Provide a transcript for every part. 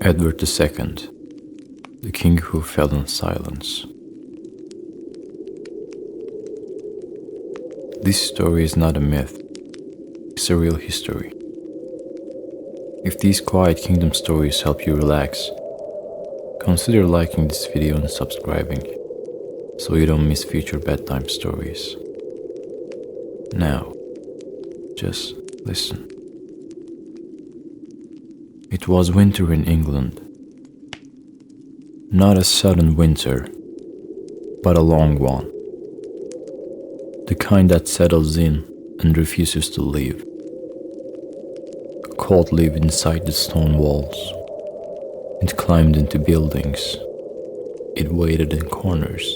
Edward II, the king who fell in silence. This story is not a myth, it's a real history. If these quiet kingdom stories help you relax, consider liking this video and subscribing, so you don't miss future bedtime stories. Now, just listen. It was winter in England. Not a sudden winter, but a long one. The kind that settles in and refuses to leave. Cold lived inside the stone walls. It climbed into buildings. It waited in corners.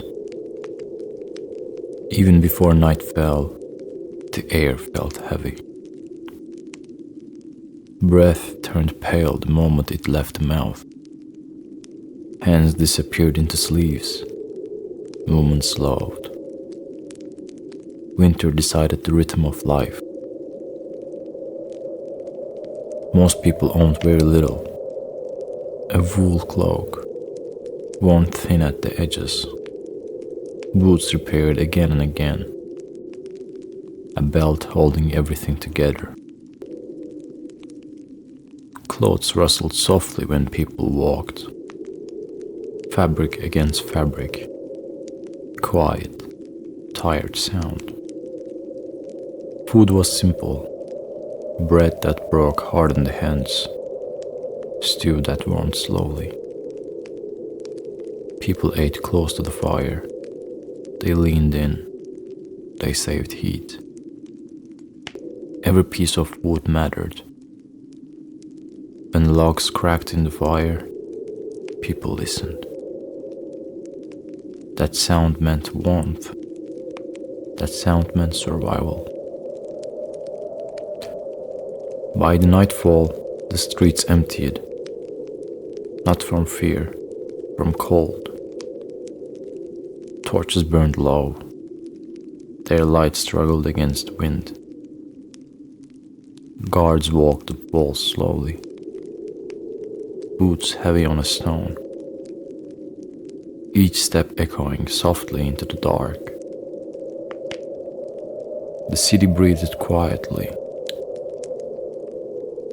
Even before night fell, the air felt heavy. Breath turned pale the moment it left the mouth. Hands disappeared into sleeves. Movement slowed. Winter decided the rhythm of life. Most people owned very little. A wool cloak, worn thin at the edges. Boots repaired again and again. A belt holding everything together. Clothes rustled softly when people walked. Fabric against fabric. Quiet, tired sound. Food was simple. Bread that broke hard in the hands. Stew that warmed slowly. People ate close to the fire. They leaned in. They saved heat. Every piece of wood mattered. When logs cracked in the fire, people listened. That sound meant warmth. That sound meant survival. By the nightfall, the streets emptied. Not from fear, from cold. Torches burned low. Their light struggled against wind. Guards walked the walls slowly. Boots heavy on a stone. Each step echoing softly into the dark. The city breathed quietly,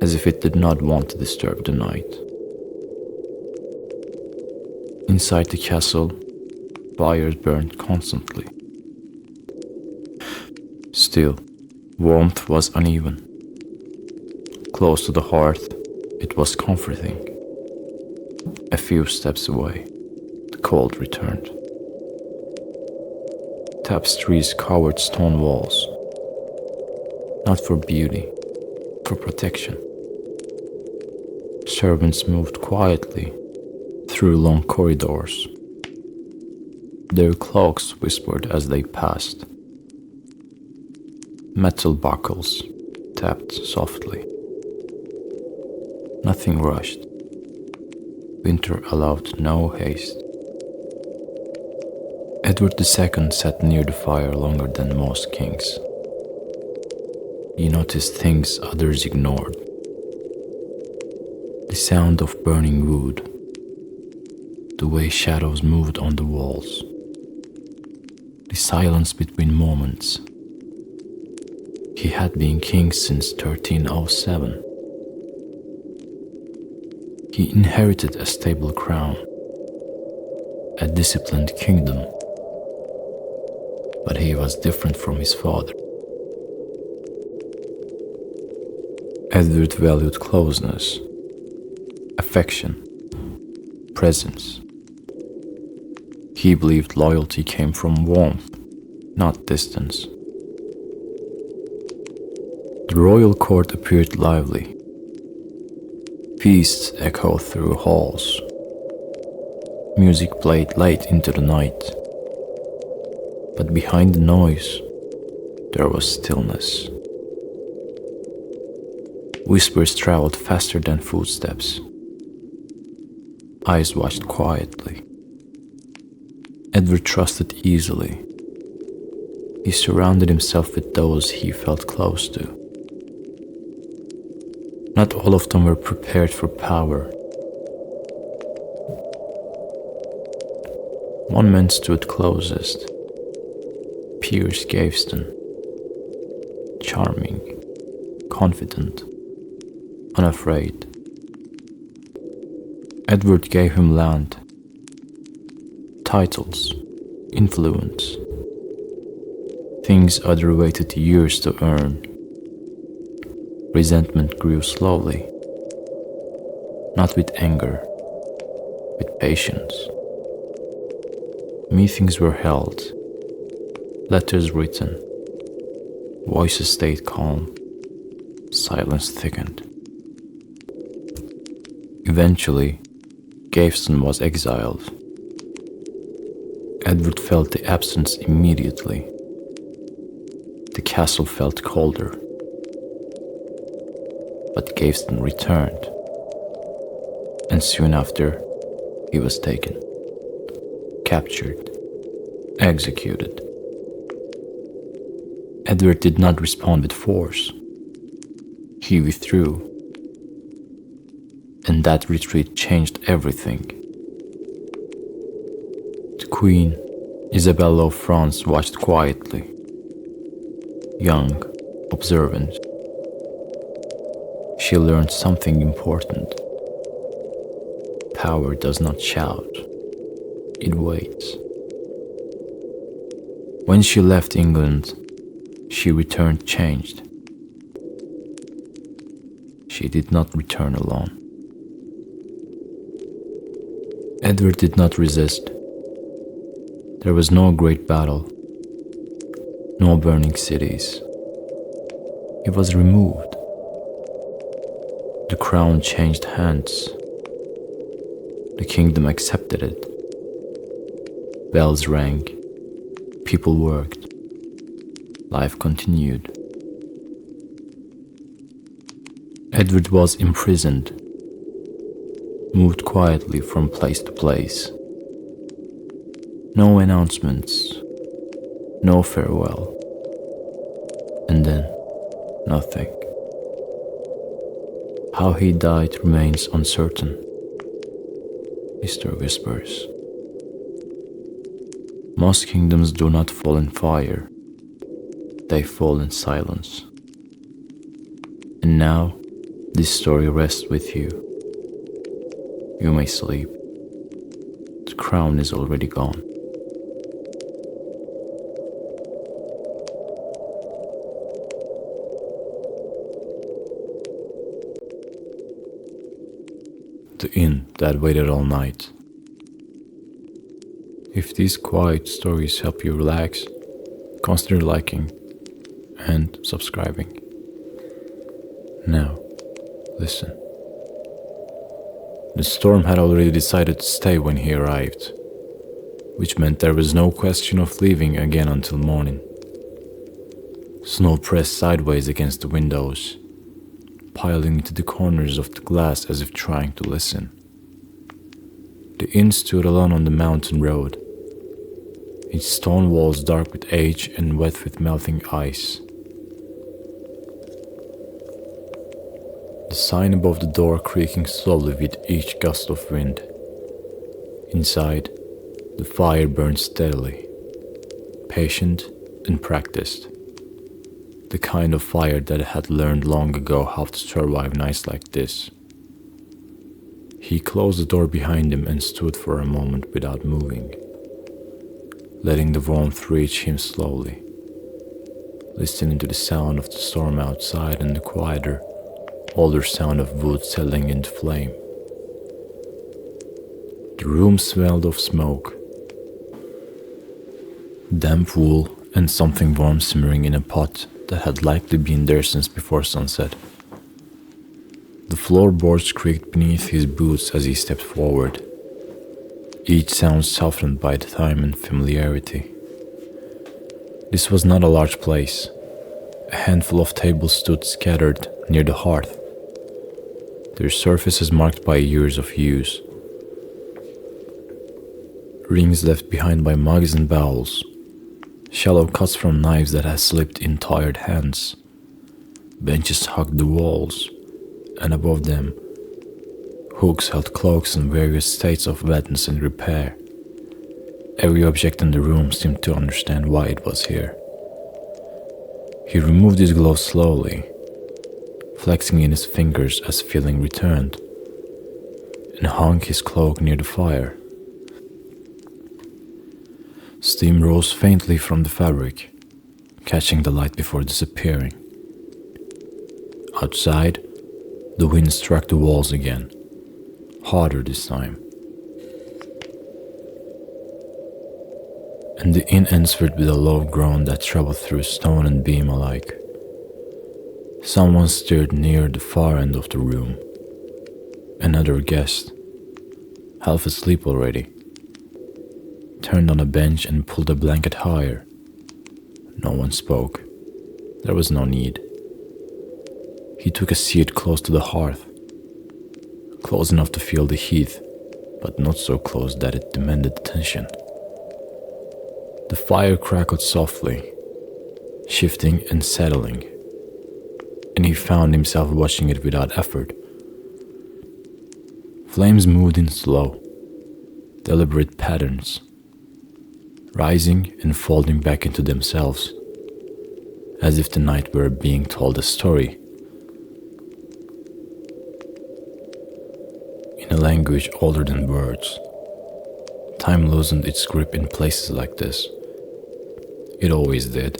as if it did not want to disturb the night. Inside the castle, fires burned constantly. Still, warmth was uneven. Close to the hearth, it was comforting. A few steps away, the cold returned. Tapestries covered stone walls, not for beauty, for protection. Servants moved quietly through long corridors. Their cloaks whispered as they passed. Metal buckles tapped softly. Nothing rushed. Winter allowed no haste. Edward II sat near the fire longer than most kings. He noticed things others ignored. The sound of burning wood. The way shadows moved on the walls. The silence between moments. He had been king since 1307. He inherited a stable crown, a disciplined kingdom, but he was different from his father. Edward valued closeness, affection, presence. He believed loyalty came from warmth, not distance. The royal court appeared lively. Feasts echoed through halls. Music played late into the night. But behind the noise, there was stillness. Whispers traveled faster than footsteps. Eyes watched quietly. Edward trusted easily. He surrounded himself with those he felt close to. Not all of them were prepared for power. One man stood closest, Piers Gaveston, charming, confident, unafraid. Edward gave him land, titles, influence, things others waited years to earn. Resentment grew slowly, not with anger, with patience. Meetings were held, letters written, voices stayed calm, silence thickened. Eventually, Gaveston was exiled. Edward felt the absence immediately. The castle felt colder. But Gaveston returned, and soon after, he was taken, captured, executed. Edward did not respond with force. He withdrew, and that retreat changed everything. The Queen, Isabella of France, watched quietly, young, observant. She learned something important. Power does not shout, it waits. When she left England, she returned changed. She did not return alone. Edward did not resist. There was no great battle, no burning cities. He was removed. The crown changed hands. The kingdom accepted it. Bells rang. People worked. Life continued. Edward was imprisoned, moved quietly from place to place. No announcements, no farewell, and then nothing. How he died remains uncertain. History whispers. Most kingdoms do not fall in fire, they fall in silence. And now, this story rests with you. You may sleep. The crown is already gone. The inn that waited all night. If these quiet stories help you relax, consider liking and subscribing. Now, listen. The storm had already decided to stay when he arrived, which meant there was no question of leaving again until morning. Snow pressed sideways against the windows, piling into the corners of the glass as if trying to listen. The inn stood alone on the mountain road, its stone walls dark with age and wet with melting ice. The sign above the door creaking slowly with each gust of wind. Inside, the fire burned steadily, patient and practiced. The kind of fire that had learned long ago how to survive nights like this. He closed the door behind him and stood for a moment without moving, letting the warmth reach him slowly, listening to the sound of the storm outside and the quieter, older sound of wood settling into flame. The room smelled of smoke, damp wool, and something warm simmering in a pot that had likely been there since before sunset. The floorboards creaked beneath his boots as he stepped forward, each sound softened by time and familiarity. This was not a large place. A handful of tables stood scattered near the hearth, their surfaces marked by years of use. Rings left behind by mugs and bowls, shallow cuts from knives that had slipped in tired hands. Benches hugged the walls, and above them, hooks held cloaks in various states of wetness and repair. Every object in the room seemed to understand why it was here. He removed his gloves slowly, flexing in his fingers as feeling returned, and hung his cloak near the fire. Steam rose faintly from the fabric, catching the light before disappearing. Outside, the wind struck the walls again, harder this time. And the inn answered with a low groan that traveled through stone and beam alike. Someone stirred near the far end of the room. Another guest, half asleep already, turned on a bench and pulled a blanket higher. No one spoke. There was no need. He took a seat close to the hearth, close enough to feel the heat, but not so close that it demanded attention. The fire crackled softly, shifting and settling, and he found himself watching it without effort. Flames moved in slow, deliberate patterns, rising and folding back into themselves, as if the night were being told a story. In a language older than words, time loosened its grip in places like this. It always did.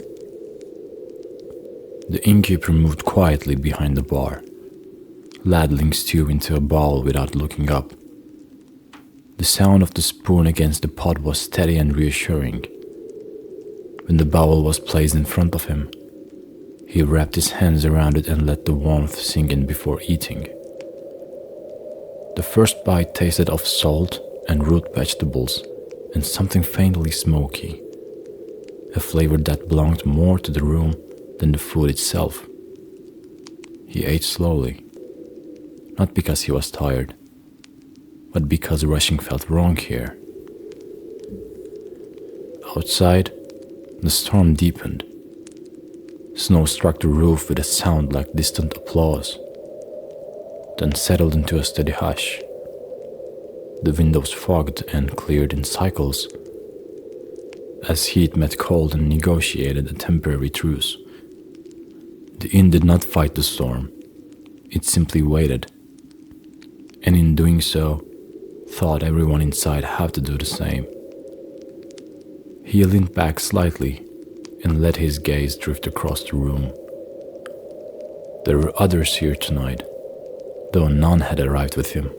The innkeeper moved quietly behind the bar, ladling stew into a bowl without looking up. The sound of the spoon against the pot was steady and reassuring. When the bowl was placed in front of him, he wrapped his hands around it and let the warmth sink in before eating. The first bite tasted of salt and root vegetables and something faintly smoky, a flavor that belonged more to the room than the food itself. He ate slowly, not because he was tired, but because rushing felt wrong here. Outside, the storm deepened. Snow struck the roof with a sound like distant applause, then settled into a steady hush. The windows fogged and cleared in cycles, as heat met cold and negotiated a temporary truce. The inn did not fight the storm, it simply waited, and in doing so, thought everyone inside had to do the same. He leaned back slightly and let his gaze drift across the room. There were others here tonight, though none had arrived with him.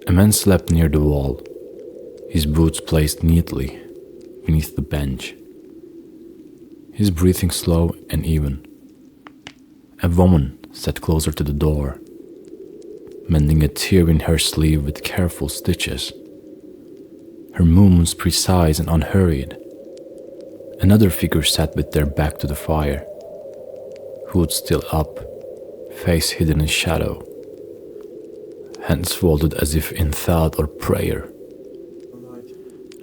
A man slept near the wall, his boots placed neatly beneath the bench, his breathing slow and even. A woman sat closer to the door, mending a tear in her sleeve with careful stitches, her movements precise and unhurried. Another figure sat with their back to the fire, hood still up, face hidden in shadow, hands folded as if in thought or prayer.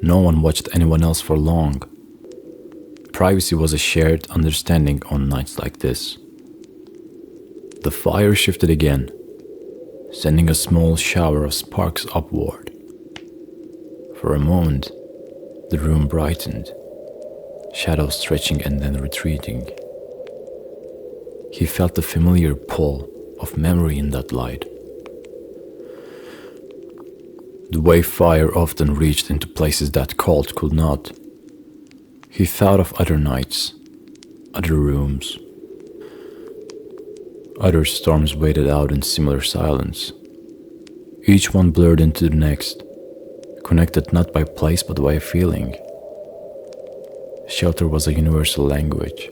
No one watched anyone else for long. Privacy was a shared understanding on nights like this. The fire shifted again, sending a small shower of sparks upward. For a moment, the room brightened, shadows stretching and then retreating. He felt the familiar pull of memory in that light. The way fire often reached into places that cold could not. He thought of other nights, other rooms. Other storms waited out in similar silence. Each one blurred into the next, connected not by place but by feeling. Shelter was a universal language.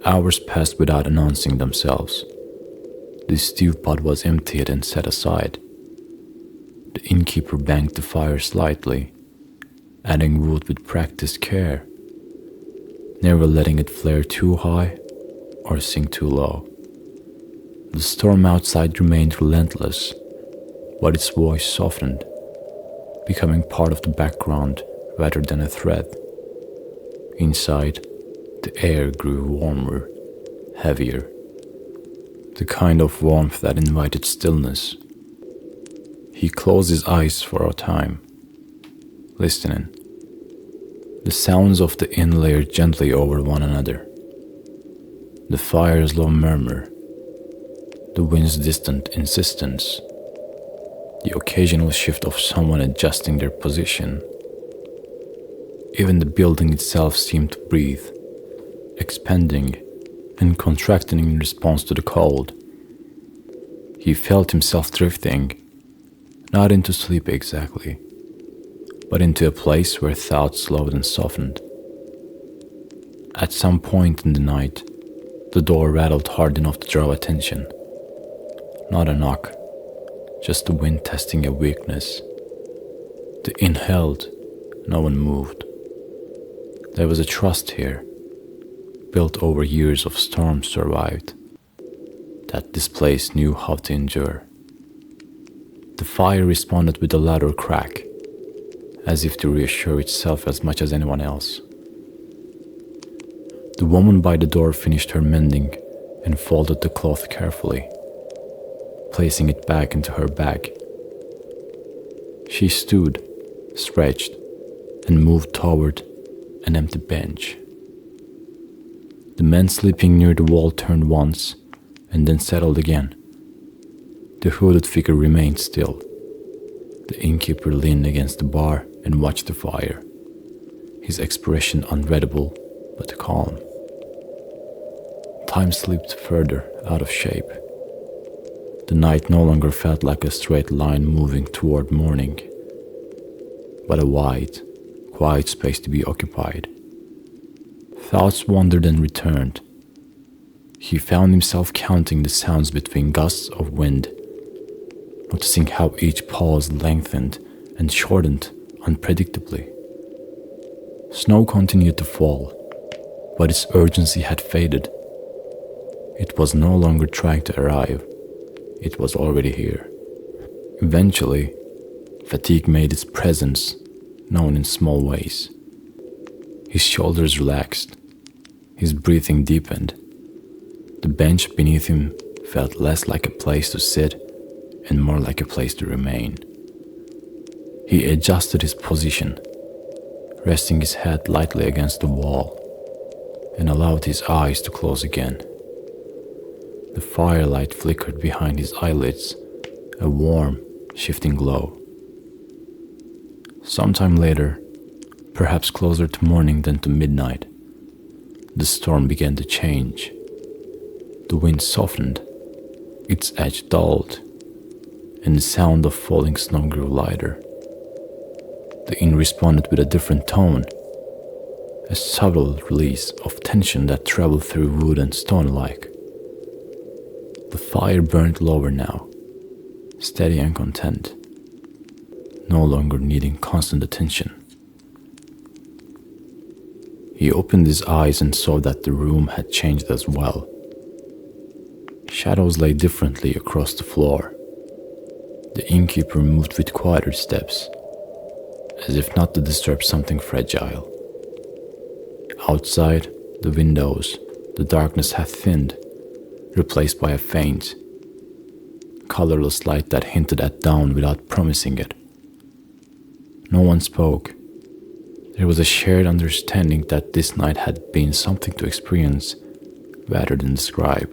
Hours passed without announcing themselves. The stew pot was emptied and set aside. The innkeeper banked the fire slightly, adding wood with practiced care, never letting it flare too high or sink too low. The storm outside remained relentless, but its voice softened, becoming part of the background rather than a threat. Inside, the air grew warmer, heavier, the kind of warmth that invited stillness. He closed his eyes for a time, listening. The sounds of the inn layered gently over one another. The fire's low murmur, the wind's distant insistence, the occasional shift of someone adjusting their position. Even the building itself seemed to breathe, expanding and contracting in response to the cold. He felt himself drifting, not into sleep exactly, but into a place where thoughts slowed and softened. At some point in the night, the door rattled hard enough to draw attention. Not a knock, just the wind testing a weakness. The inn held, no one moved. There was a trust here, built over years of storms survived, that this place knew how to endure. The fire responded with a louder crack, as if to reassure itself as much as anyone else. The woman by the door finished her mending and folded the cloth carefully, placing it back into her bag. She stood, stretched, and moved toward an empty bench. The man sleeping near the wall turned once and then settled again. The hooded figure remained still. The innkeeper leaned against the bar and watched the fire, his expression unreadable but calm. Time slipped further out of shape. The night no longer felt like a straight line moving toward morning, but a wide, quiet space to be occupied. Thoughts wandered and returned. He found himself counting the sounds between gusts of wind, noticing how each pause lengthened and shortened unpredictably. Snow continued to fall, but its urgency had faded. It was no longer trying to arrive. It was already here. Eventually, fatigue made its presence known in small ways. His shoulders relaxed. His breathing deepened. The bench beneath him felt less like a place to sit and more like a place to remain. He adjusted his position, resting his head lightly against the wall, and allowed his eyes to close again. The firelight flickered behind his eyelids, a warm, shifting glow. Sometime later, perhaps closer to morning than to midnight, the storm began to change. The wind softened, its edge dulled, and the sound of falling snow grew lighter. The inn responded with a different tone, a subtle release of tension that traveled through wood and stone alike. The fire burned lower now, steady and content, no longer needing constant attention. He opened his eyes and saw that the room had changed as well. Shadows lay differently across the floor. The innkeeper moved with quieter steps, as if not to disturb something fragile. Outside, the windows, the darkness had thinned, replaced by a faint, colorless light that hinted at dawn without promising it. No one spoke. There was a shared understanding that this night had been something to experience rather than describe.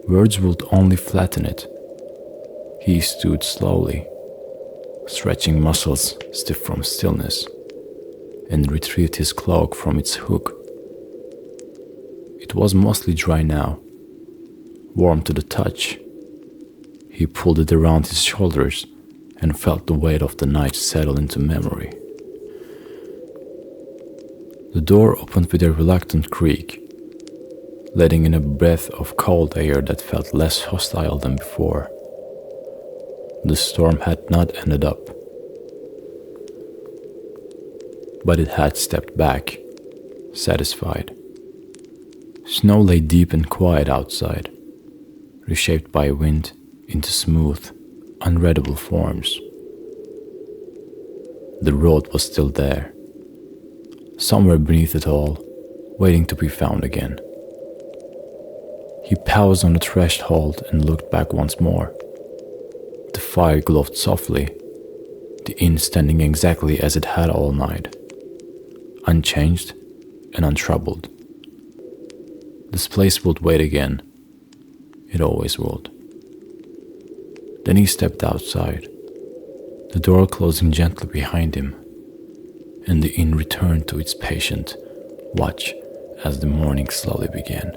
Words would only flatten it. He stood slowly, stretching muscles stiff from stillness, and retrieved his cloak from its hook. It was mostly dry now, warm to the touch. He pulled it around his shoulders and felt the weight of the night settle into memory. The door opened with a reluctant creak, letting in a breath of cold air that felt less hostile than before. The storm had not ended up, but it had stepped back, satisfied. Snow lay deep and quiet outside, reshaped by wind into smooth, unreadable forms. The road was still there, somewhere beneath it all, waiting to be found again. He paused on the threshold and looked back once more. The fire glowed softly, the inn standing exactly as it had all night, unchanged and untroubled. This place would wait again. It always would. Then he stepped outside, the door closing gently behind him, and the inn returned to its patient watch as the morning slowly began.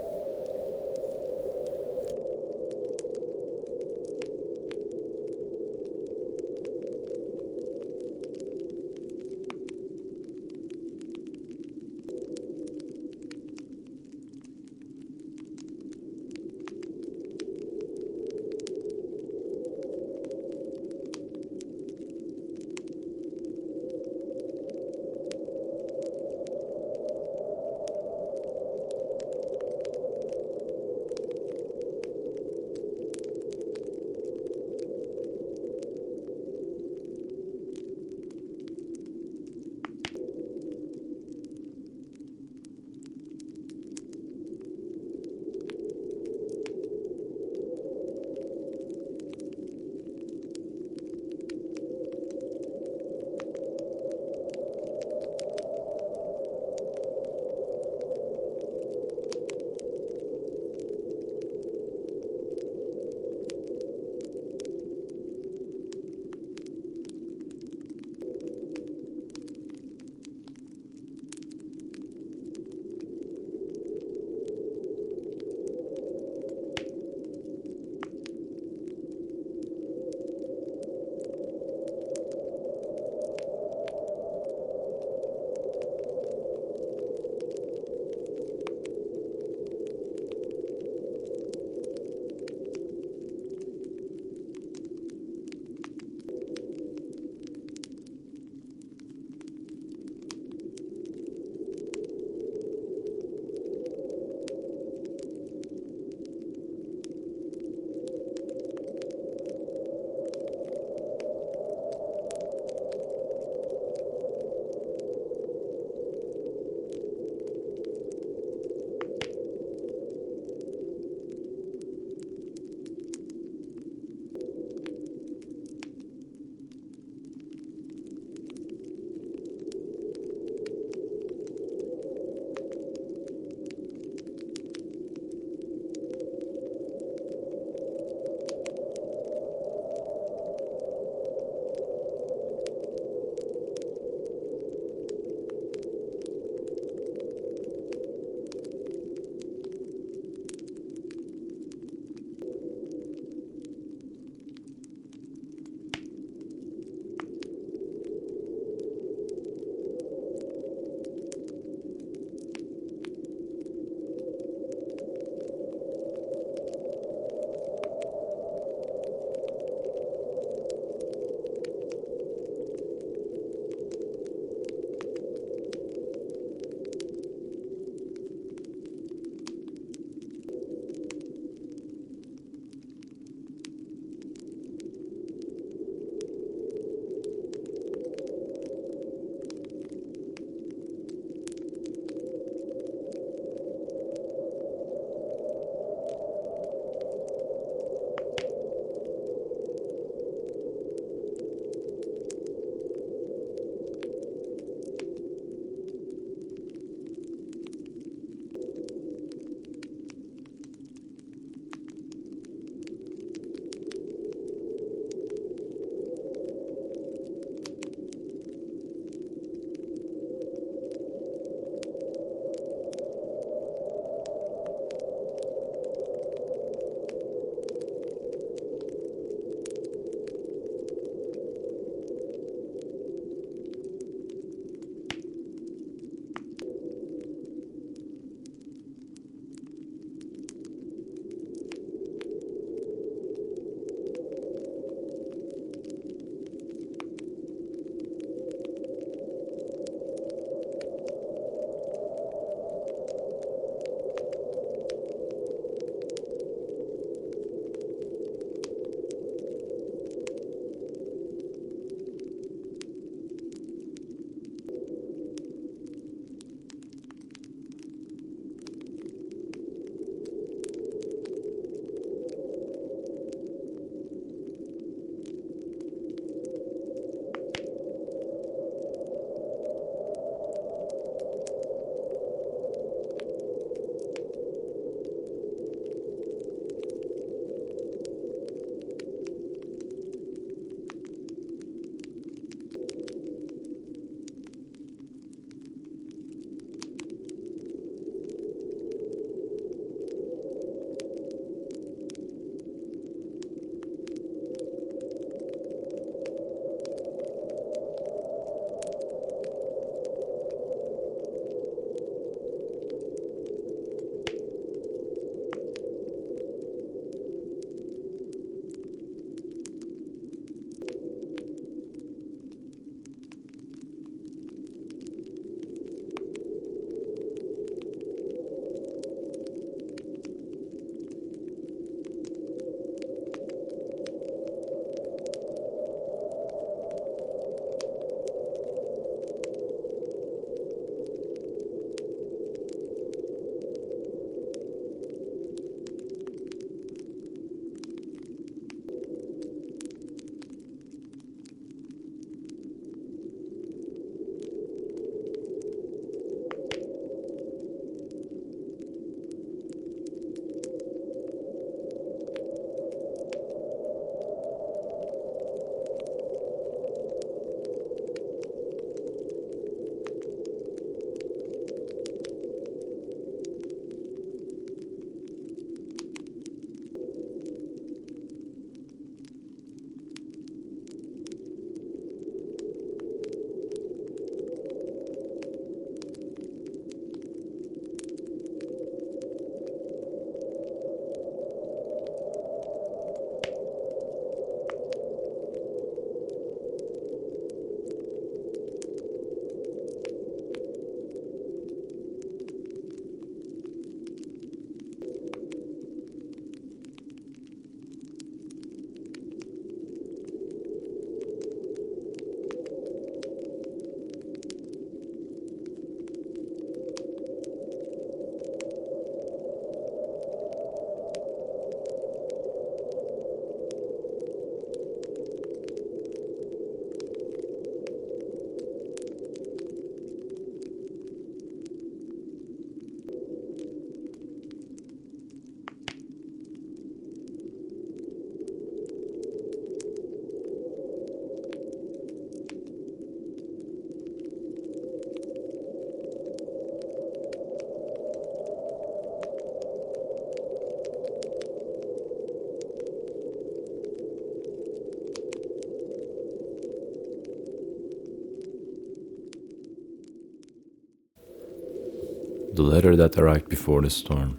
The letter that arrived before the storm.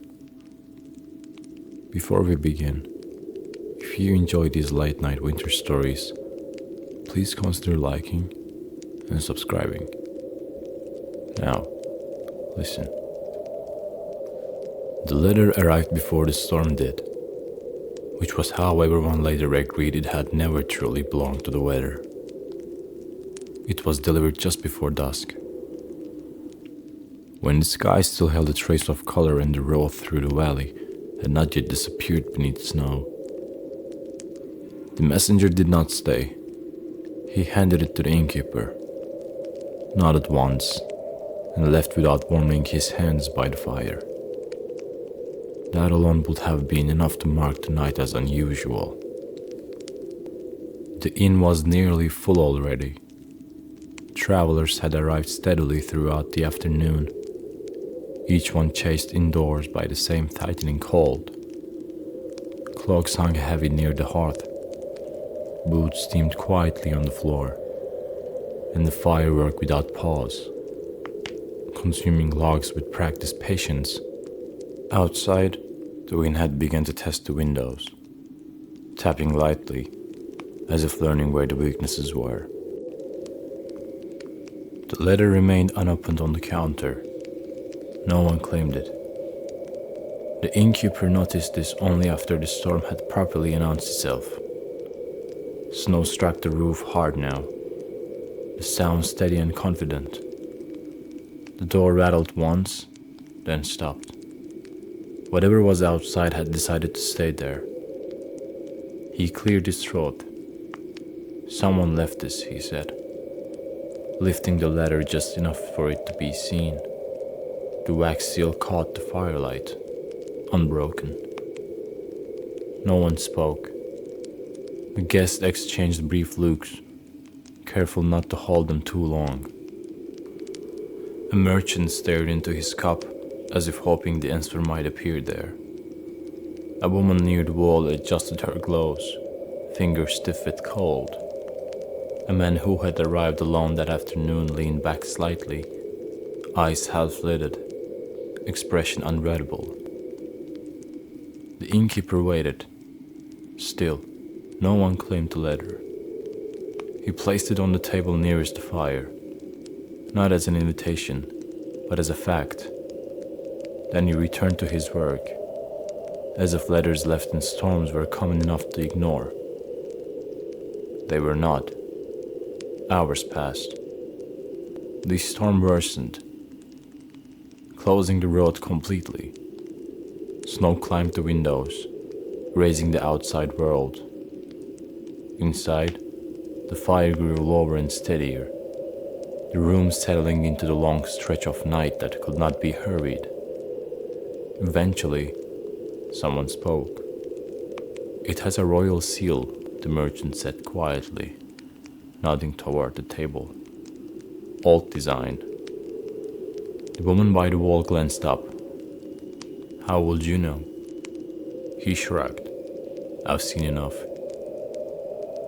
Before we begin, if you enjoy these late night winter stories, please consider liking and subscribing. Now, listen. The letter arrived before the storm did, which was how everyone later agreed it had never truly belonged to the weather. It was delivered just before dusk, when the sky still held a trace of color and the road through the valley had not yet disappeared beneath snow. The messenger did not stay. He handed it to the innkeeper, nodded once, and left without warming his hands by the fire. That alone would have been enough to mark the night as unusual. The inn was nearly full already. Travelers had arrived steadily throughout the afternoon, each one chased indoors by the same tightening cold. Cloaks hung heavy near the hearth, boots steamed quietly on the floor, and the fire worked without pause, consuming logs with practiced patience. Outside, the wind had begun to test the windows, tapping lightly, as if learning where the weaknesses were. The letter remained unopened on the counter. No one claimed it. The innkeeper noticed this only after the storm had properly announced itself. Snow struck the roof hard now, the sound steady and confident. The door rattled once, then stopped. Whatever was outside had decided to stay there. He cleared his throat. "Someone left this," he said, lifting the ladder just enough for it to be seen. The wax seal caught the firelight, unbroken. No one spoke. The guests exchanged brief looks, careful not to hold them too long. A merchant stared into his cup, as if hoping the answer might appear there. A woman near the wall adjusted her gloves, fingers stiff with cold. A man who had arrived alone that afternoon leaned back slightly, eyes half-lidded, expression unreadable. The innkeeper waited. Still, no one claimed the letter. He placed it on the table nearest the fire, not as an invitation, but as a fact. Then he returned to his work, as if letters left in storms were common enough to ignore. They were not. Hours passed. The storm worsened, closing the road completely. Snow climbed the windows, raising the outside world. Inside, the fire grew lower and steadier, the room settling into the long stretch of night that could not be hurried. Eventually, someone spoke. "It has a royal seal," the merchant said quietly, nodding toward the table. "Old design." The woman by the wall glanced up. "How would you know?" He shrugged. "I've seen enough."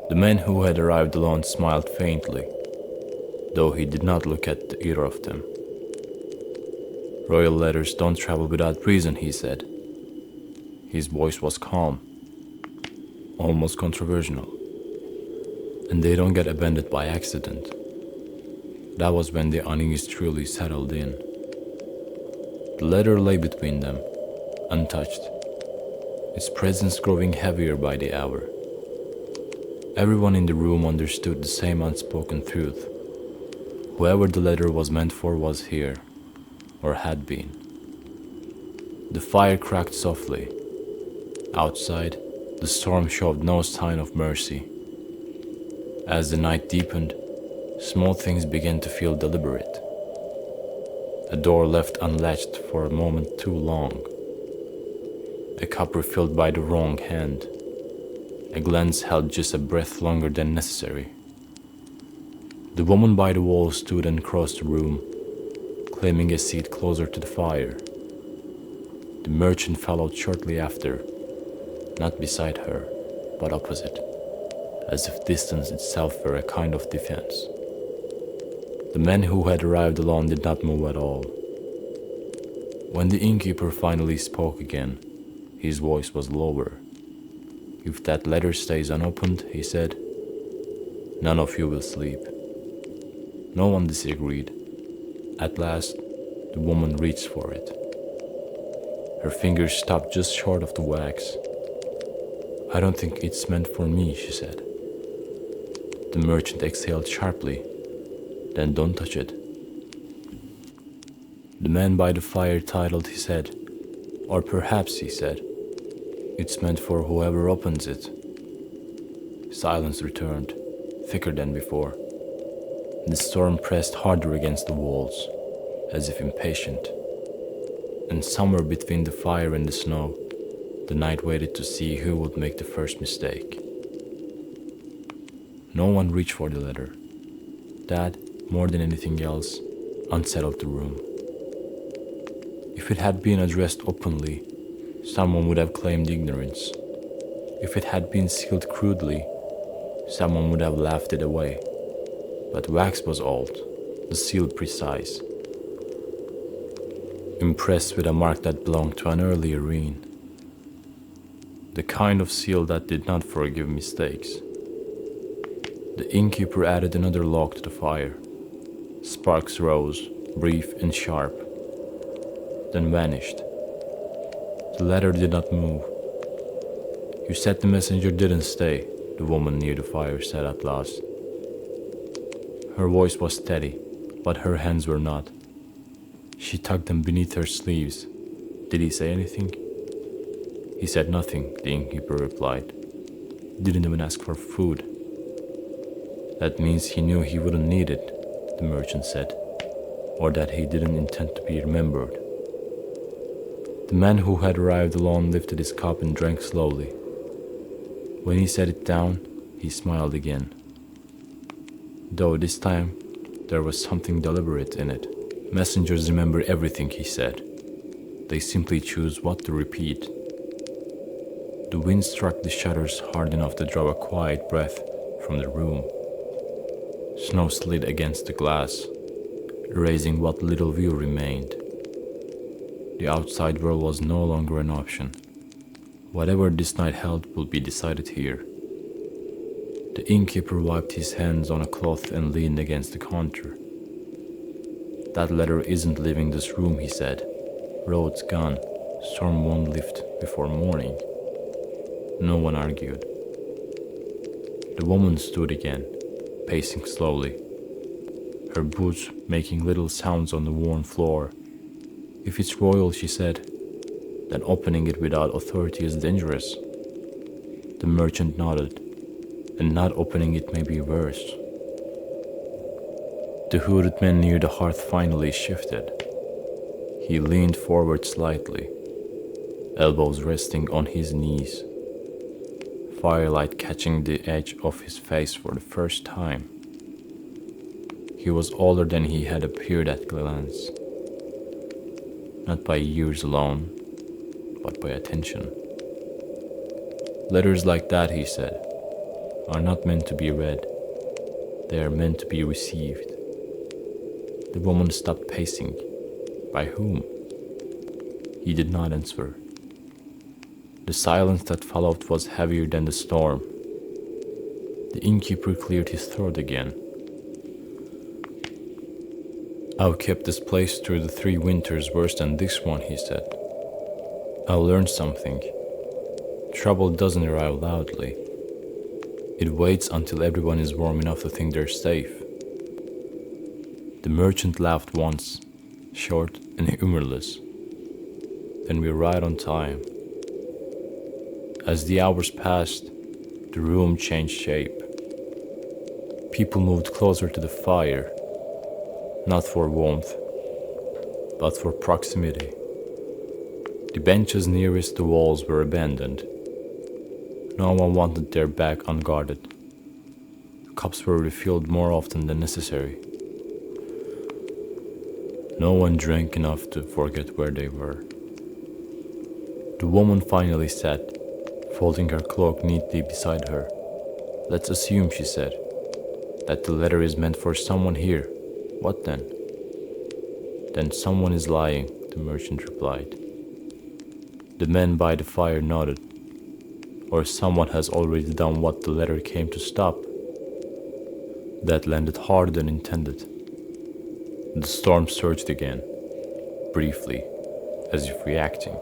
The man who had arrived alone smiled faintly, though he did not look at either of them. "Royal letters don't travel without reason," he said. His voice was calm, almost controversial. "And they don't get abandoned by accident." That was when the unease truly settled in. The letter lay between them, untouched, its presence growing heavier by the hour. Everyone in the room understood the same unspoken truth. Whoever the letter was meant for was here, or had been. The fire cracked softly. Outside, the storm showed no sign of mercy. As the night deepened, small things began to feel deliberate. A door left unlatched for a moment too long. A cup refilled by the wrong hand. A glance held just a breath longer than necessary. The woman by the wall stood and crossed the room, claiming a seat closer to the fire. The merchant followed shortly after, not beside her, but opposite, as if distance itself were a kind of defense. The man who had arrived alone did not move at all. When the innkeeper finally spoke again, his voice was lower. "If that letter stays unopened," he said, "none of you will sleep." No one disagreed. At last, the woman reached for it. Her fingers stopped just short of the wax. "I don't think it's meant for me," she said. The merchant exhaled sharply. "Then don't touch it." The man by the fire titled his head. "Or perhaps," he said, "it's meant for whoever opens it." Silence returned, thicker than before. The storm pressed harder against the walls, as if impatient. And somewhere between the fire and the snow, the night waited to see who would make the first mistake. No one reached for the letter. That, more than anything else, unsettled the room. If it had been addressed openly, someone would have claimed ignorance. If it had been sealed crudely, someone would have laughed it away. But wax was old, the seal precise, impressed with a mark that belonged to an earlier reign. The kind of seal that did not forgive mistakes. The innkeeper added another log to the fire. Sparks rose, brief and sharp, then vanished. The letter did not move. "You said the messenger didn't stay," the woman near the fire said at last. Her voice was steady, but her hands were not. She tucked them beneath her sleeves. "Did he say anything?" "He said nothing," the innkeeper replied. "He didn't even ask for food." "That means he knew he wouldn't need it," the merchant said, "or that he didn't intend to be remembered." The man who had arrived alone lifted his cup and drank slowly. When he set it down, he smiled again. Though this time, there was something deliberate in it. Messengers remember everything, he said. They simply choose what to repeat. The wind struck the shutters hard enough to draw a quiet breath from the room. Snow slid against the glass, erasing what little view remained. The outside world was no longer an option. Whatever this night held would be decided here. The innkeeper wiped his hands on a cloth and leaned against the counter. "That letter isn't leaving this room," he said. "Road's gone. Storm won't lift before morning." No one argued. The woman stood again, pacing slowly, her boots making little sounds on the worn floor. "If it's royal," she said, "then opening it without authority is dangerous." The merchant nodded, "and not opening it may be worse." The hooded man near the hearth finally shifted. He leaned forward slightly, elbows resting on his knees, firelight catching the edge of his face for the first time. He was older than he had appeared at glance, not by years alone, but by attention. "Letters like that," he said, "are not meant to be read. They are meant to be received." The woman stopped pacing. By whom? He did not answer. The silence that followed was heavier than the storm. The innkeeper cleared his throat again. "I've kept this place through the 3 winters worse than this one," he said. "I learned something. Trouble doesn't arrive loudly. It waits until everyone is warm enough to think they're safe." The merchant laughed once, short and humorless. "Then we're right on time." As the hours passed, the room changed shape. People moved closer to the fire, not for warmth, but for proximity. The benches nearest the walls were abandoned. No one wanted their back unguarded. Cups were refilled more often than necessary. No one drank enough to forget where they were. The woman finally sat, folding her cloak neatly beside her. "Let's assume," she said, "that the letter is meant for someone here. What then?" "Then someone is lying," the merchant replied. The man by the fire nodded. Or someone has already done what the letter came to stop. That landed harder than intended. The storm surged again, briefly, as if reacting.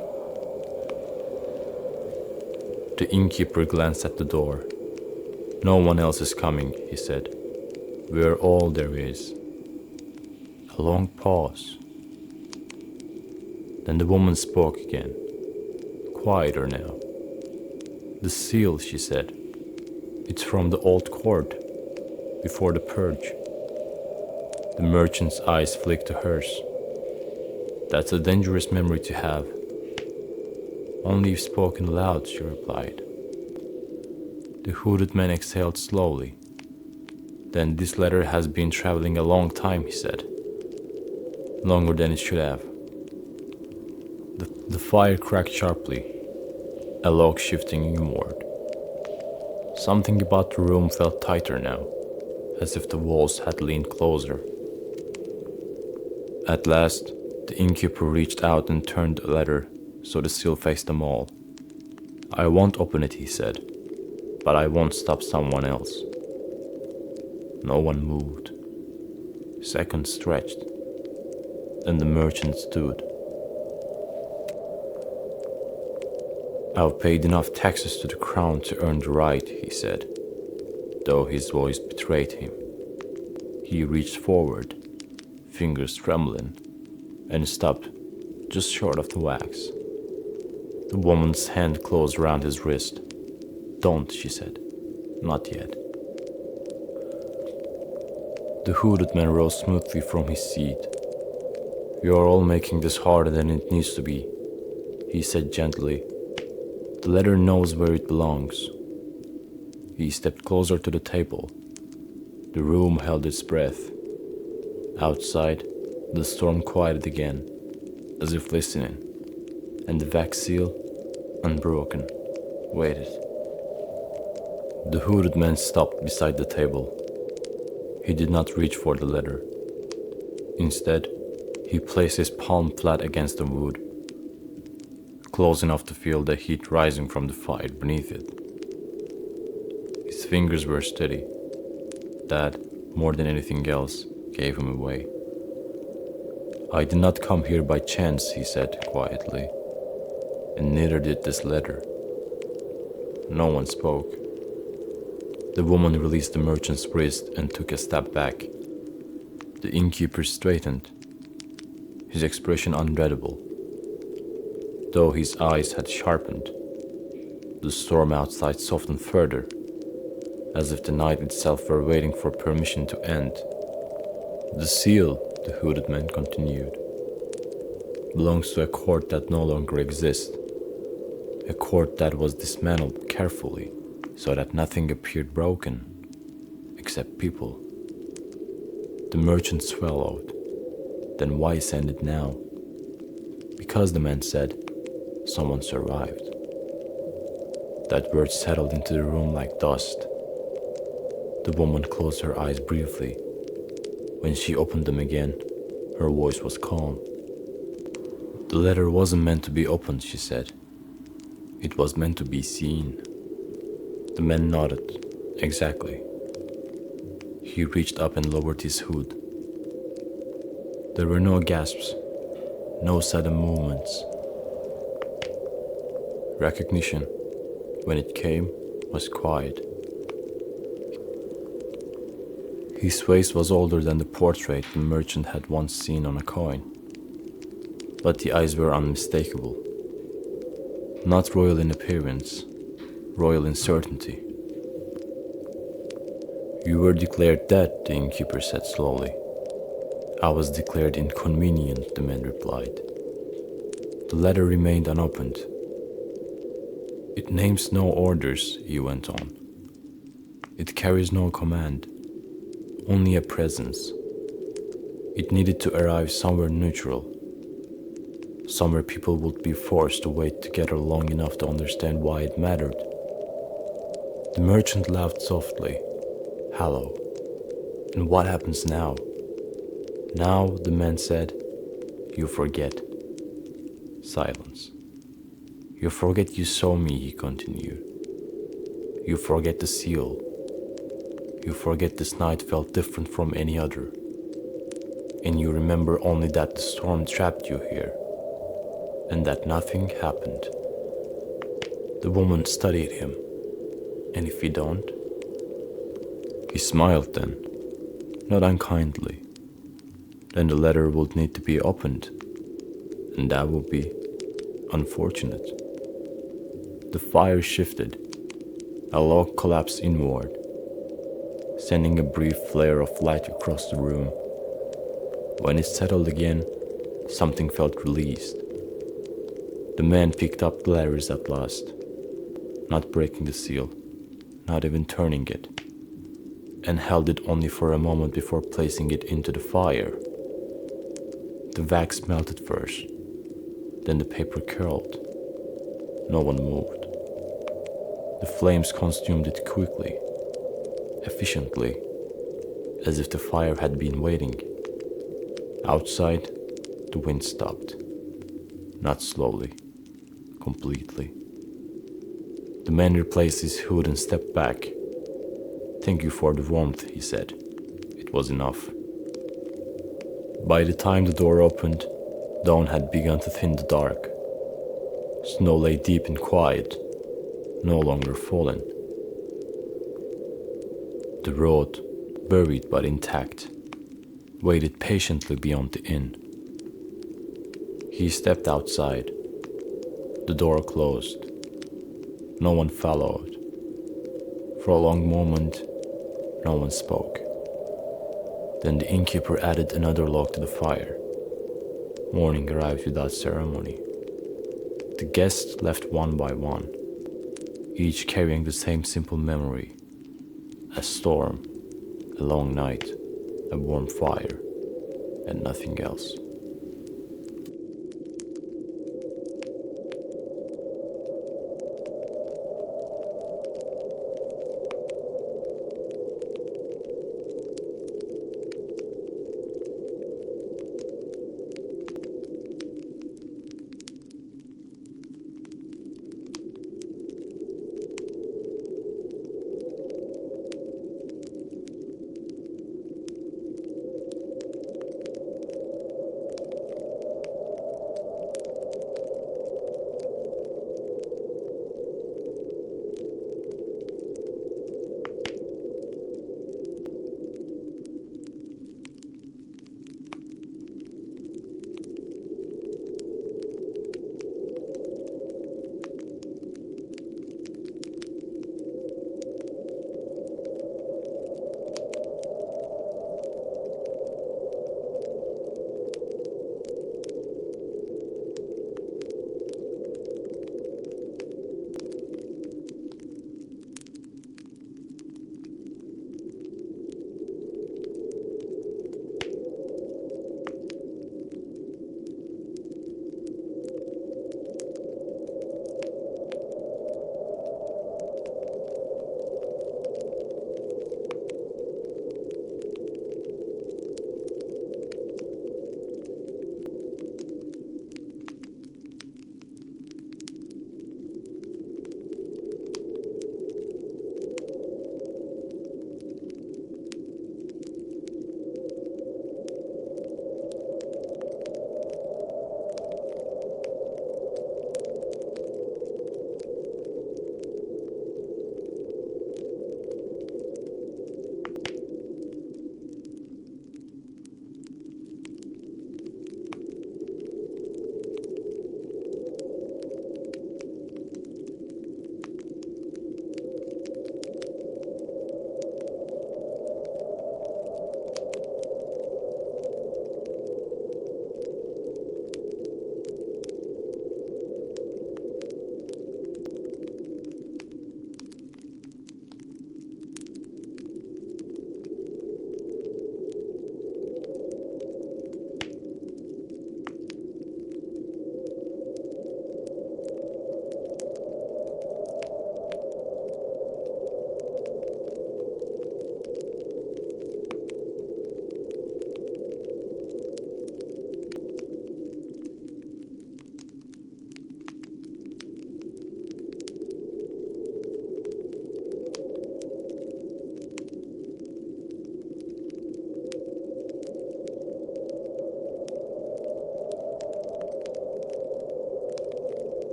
The innkeeper glanced at the door. No one else is coming, he said. We're all there is. A long pause. Then the woman spoke again, quieter now. The seal, she said. It's from the old court, before the purge. The merchant's eyes flicked to hers. That's a dangerous memory to have. Only if spoken aloud, she replied. The hooded man exhaled slowly. Then this letter has been traveling a long time, he said. Longer than it should have. The fire cracked sharply, a log shifting inward. Something about the room felt tighter now, as if the walls had leaned closer. At last, the innkeeper reached out and turned the letter so the seal faced them all. I won't open it, he said, but I won't stop someone else. No one moved. Seconds stretched. Then the merchant stood. I've paid enough taxes to the crown to earn the right, he said, though his voice betrayed him. He reached forward, fingers trembling, and stopped just short of the wax. The woman's hand closed around his wrist. Don't, she said. Not yet. The hooded man rose smoothly from his seat. You are all making this harder than it needs to be, he said gently. The letter knows where it belongs. He stepped closer to the table. The room held its breath. Outside, the storm quieted again, as if listening, and the wax seal, unbroken, waited. The hooded man stopped beside the table. He did not reach for the letter. Instead, he placed his palm flat against the wood, close enough to feel the heat rising from the fire beneath it. His fingers were steady. That, more than anything else, gave him away. I did not come here by chance, he said quietly, and neither did this letter. No one spoke. The woman released the merchant's wrist and took a step back. The innkeeper straightened, his expression unreadable. Though his eyes had sharpened, the storm outside softened further, as if the night itself were waiting for permission to end. The seal, the hooded man continued, belongs to a court that no longer exists, a court that was dismantled carefully so that nothing appeared broken, except people. The merchant swallowed, then why send it now? Because, the man said, someone survived. That word settled into the room like dust. The woman closed her eyes briefly. When she opened them again, her voice was calm. The letter wasn't meant to be opened, she said. It was meant to be seen. The man nodded. Exactly. He reached up and lowered his hood. There were no gasps, no sudden movements. Recognition, when it came, was quiet. His face was older than the portrait the merchant had once seen on a coin, but the eyes were unmistakable. Not royal in appearance, royal in certainty. You were declared dead, the innkeeper said slowly. I was declared inconvenient, the man replied. The letter remained unopened. It names no orders, he went on. It carries no command, only a presence. It needed to arrive somewhere neutral, somewhere people would be forced to wait together long enough to understand why it mattered. The merchant laughed softly, hollow. And what happens now? Now, the man said, you forget. Silence. You forget you saw me, he continued. You forget the seal. You forget this night felt different from any other. And you remember only that the storm trapped you here, and that nothing happened. The woman studied him. And if you don't? He smiled then, not unkindly. Then the letter would need to be opened, and that would be unfortunate. The fire shifted. A log collapsed inward, sending a brief flare of light across the room. When it settled again, something felt released. The man picked up the letters at last, not breaking the seal, not even turning it, and held it only for a moment before placing it into the fire. The wax melted first, then the paper curled. No one moved. The flames consumed it quickly, efficiently, as if the fire had been waiting. Outside, the wind stopped. Not slowly, completely. The man replaced his hood and stepped back. "Thank you for the warmth," he said. It was enough. By the time the door opened, dawn had begun to thin the dark. Snow lay deep and quiet, no longer fallen. The road, buried but intact, waited patiently beyond the inn. He stepped outside. The door closed. No one followed. For a long moment, no one spoke. Then the innkeeper added another log to the fire. Morning arrived without ceremony. The guests left one by one, each carrying the same simple memory. A storm, a long night, a warm fire, and nothing else.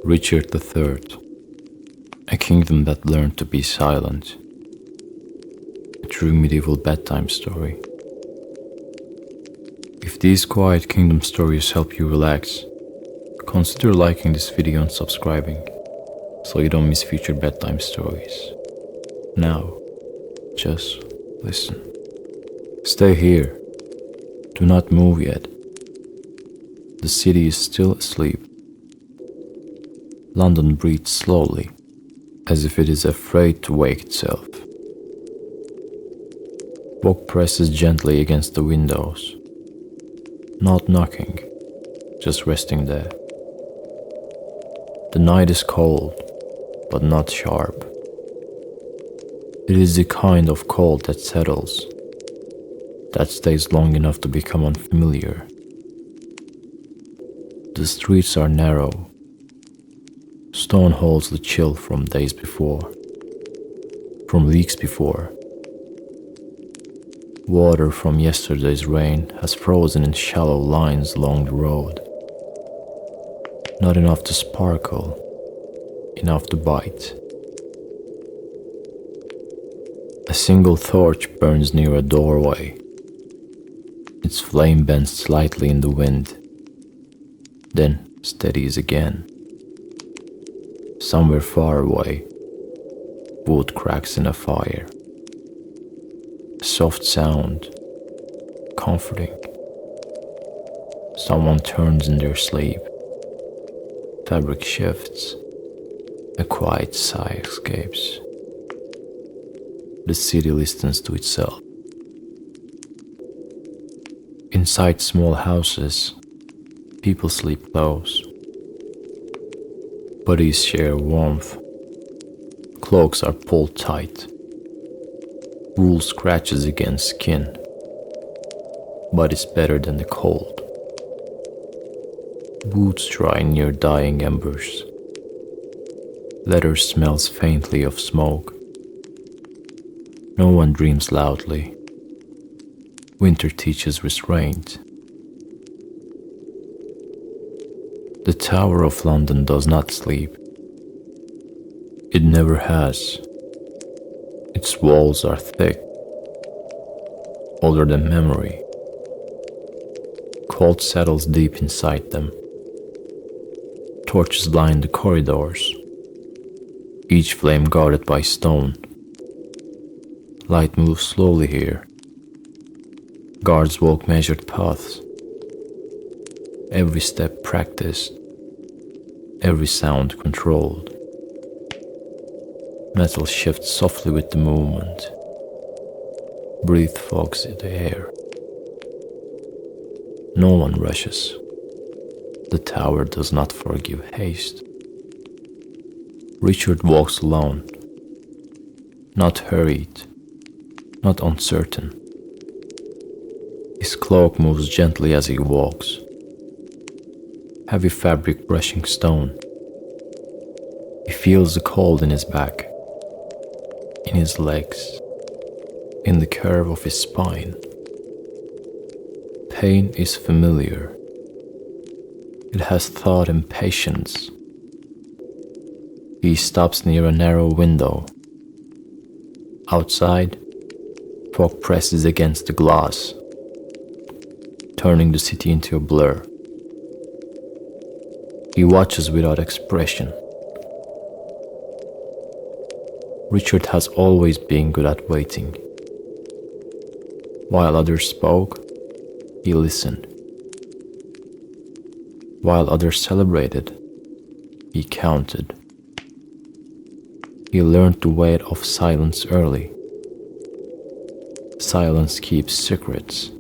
Richard III, a kingdom that learned to be silent. A true medieval bedtime story. If these quiet kingdom stories help you relax, consider liking this video and subscribing so you don't miss future bedtime stories. Now, just listen. Stay here. Do not move yet. The city is still asleep. London breathes slowly, as if it is afraid to wake itself. Fog presses gently against the windows. Not knocking, just resting there. The night is cold, but not sharp. It is the kind of cold that settles, that stays long enough to become unfamiliar. The streets are narrow. Stone holds the chill from days before, from weeks before. Water from yesterday's rain has frozen in shallow lines along the road. Not enough to sparkle, enough to bite. A single torch burns near a doorway. Its flame bends slightly in the wind, then steadies again. Somewhere far away, wood cracks in a fire. A soft sound, comforting. Someone turns in their sleep. Fabric shifts. A quiet sigh escapes. The city listens to itself. Inside small houses, people sleep close. Bodies share warmth. Cloaks are pulled tight. Wool scratches against skin, but it's better than the cold. Boots dry near dying embers. Leather smells faintly of smoke. No one dreams loudly. Winter teaches restraint. The Tower of London does not sleep. It never has. Its walls are thick, older than memory. Cold settles deep inside them. Torches line the corridors, each flame guarded by stone. Light moves slowly here. Guards walk measured paths. Every step practiced, every sound controlled. Metal shifts softly with the movement. Breath fogs the air. No one rushes. The tower does not forgive haste. Richard walks alone, not hurried, not uncertain. His cloak moves gently as he walks. Heavy fabric brushing stone. He feels the cold in his back, in his legs, in the curve of his spine. Pain is familiar. It has thought and patience. He stops near a narrow window. Outside, fog presses against the glass, turning the city into a blur. He watches without expression. Richard has always been good at waiting. While others spoke, he listened. While others celebrated, he counted. He learned the weight of silence early. Silence keeps secrets.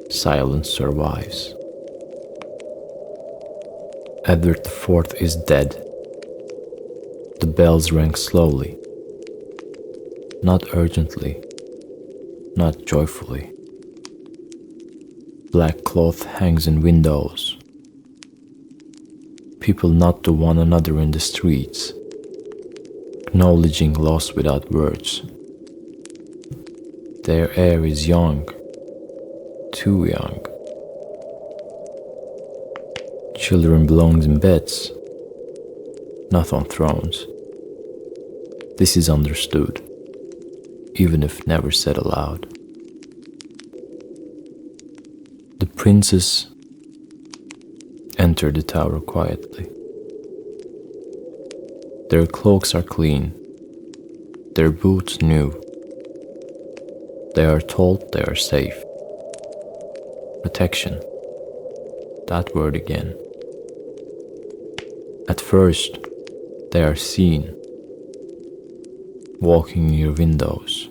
Silence survives. Edward IV is dead. The bells rang slowly, not urgently, not joyfully. Black cloth hangs in windows. People nod to one another in the streets, acknowledging loss without words. Their air is young, too young. Children belong in beds, not on thrones. This is understood, even if never said aloud. The princes enter the tower quietly. Their cloaks are clean, their boots new. They are told they are safe. Protection, that word again. At first, they are seen, walking near windows,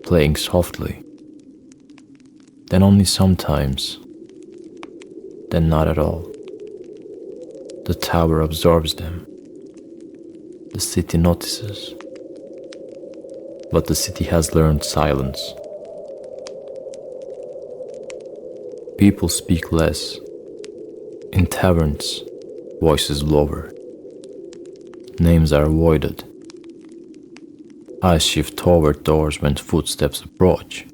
playing softly. Then only sometimes, then not at all. The tower absorbs them. The city notices. But the city has learned silence. People speak less. In taverns, voices lower. Names are avoided. Eyes shift toward doors when footsteps approach.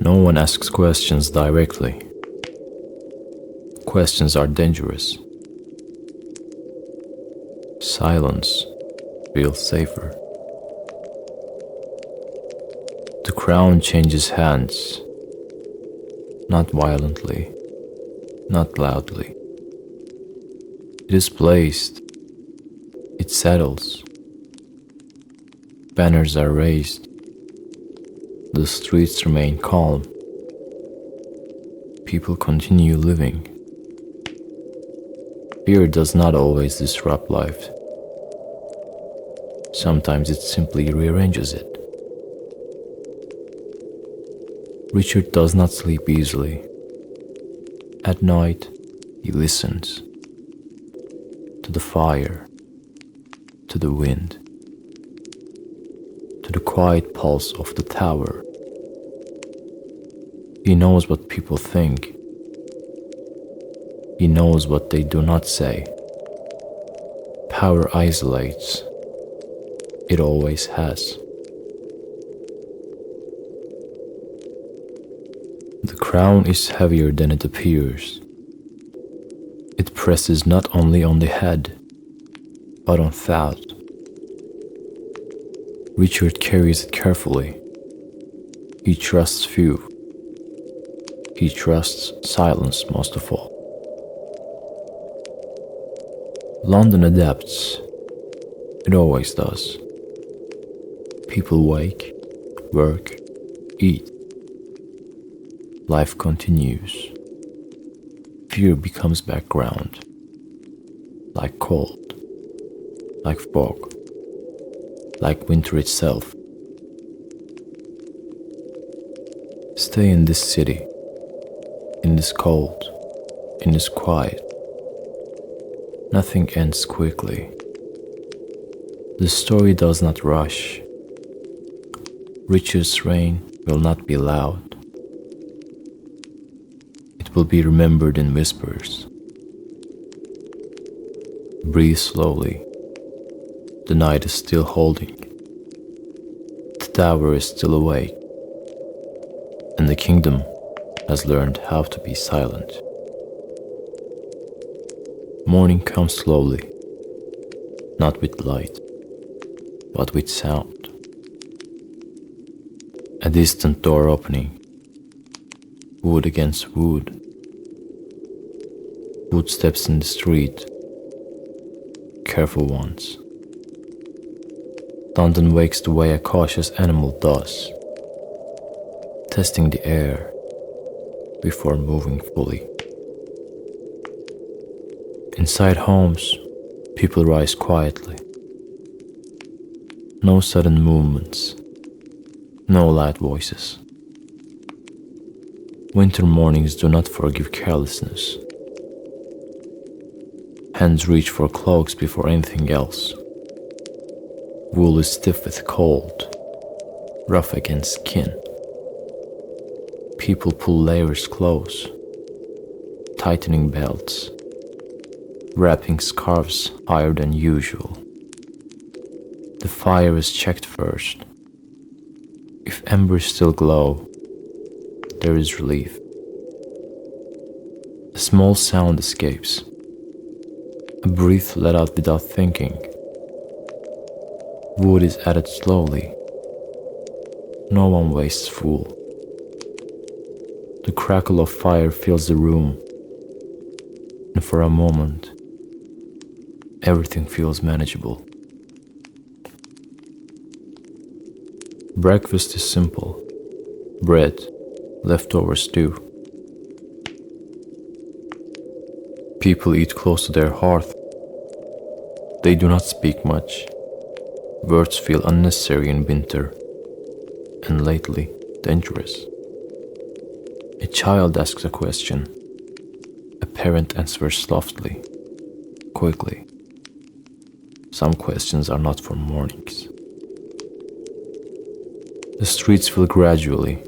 No one asks questions directly. Questions are dangerous. Silence feels safer. The crown changes hands, not violently, not loudly. It is placed, it settles. Banners are raised. The streets remain calm. People continue living. Fear does not always disrupt life. Sometimes it simply rearranges it. Richard does not sleep easily. At night, he listens to the fire, to the wind, to the quiet pulse of the tower. He knows what people think. He knows what they do not say. Power isolates. It always has. The crown is heavier than it appears. It presses not only on the head, but on thought. Richard carries it carefully. He trusts few. He trusts silence most of all. London adapts. It always does. People wake, work, eat. Life continues. Fear becomes background. Like cold, like fog, like winter itself. Stay in this city, in this cold, in this quiet. Nothing ends quickly. The story does not rush. Richard's reign will not be loud. It will be remembered in whispers. Breathe slowly. The night is still holding. The tower is still awake. And the kingdom has learned how to be silent. Morning comes slowly, not with light, but with sound. A distant door opening, wood against wood, footsteps in the street, careful ones. London wakes the way a cautious animal does, testing the air before moving fully. Inside homes, people rise quietly. No sudden movements, no loud voices. Winter mornings do not forgive carelessness. Hands reach for cloaks before anything else. Wool is stiff with cold, rough against skin. People pull layers close, tightening belts, wrapping scarves higher than usual. The fire is checked first. If embers still glow, there is relief. A small sound escapes, a breath let out without thinking. Wood is added slowly. No one wastes fuel. The crackle of fire fills the room, and for a moment, everything feels manageable. Breakfast is simple: bread, leftover stew. People eat close to their hearth. They do not speak much. Words feel unnecessary in winter, and lately, dangerous. A child asks a question. A parent answers softly, quickly. Some questions are not for mornings. The streets fill gradually.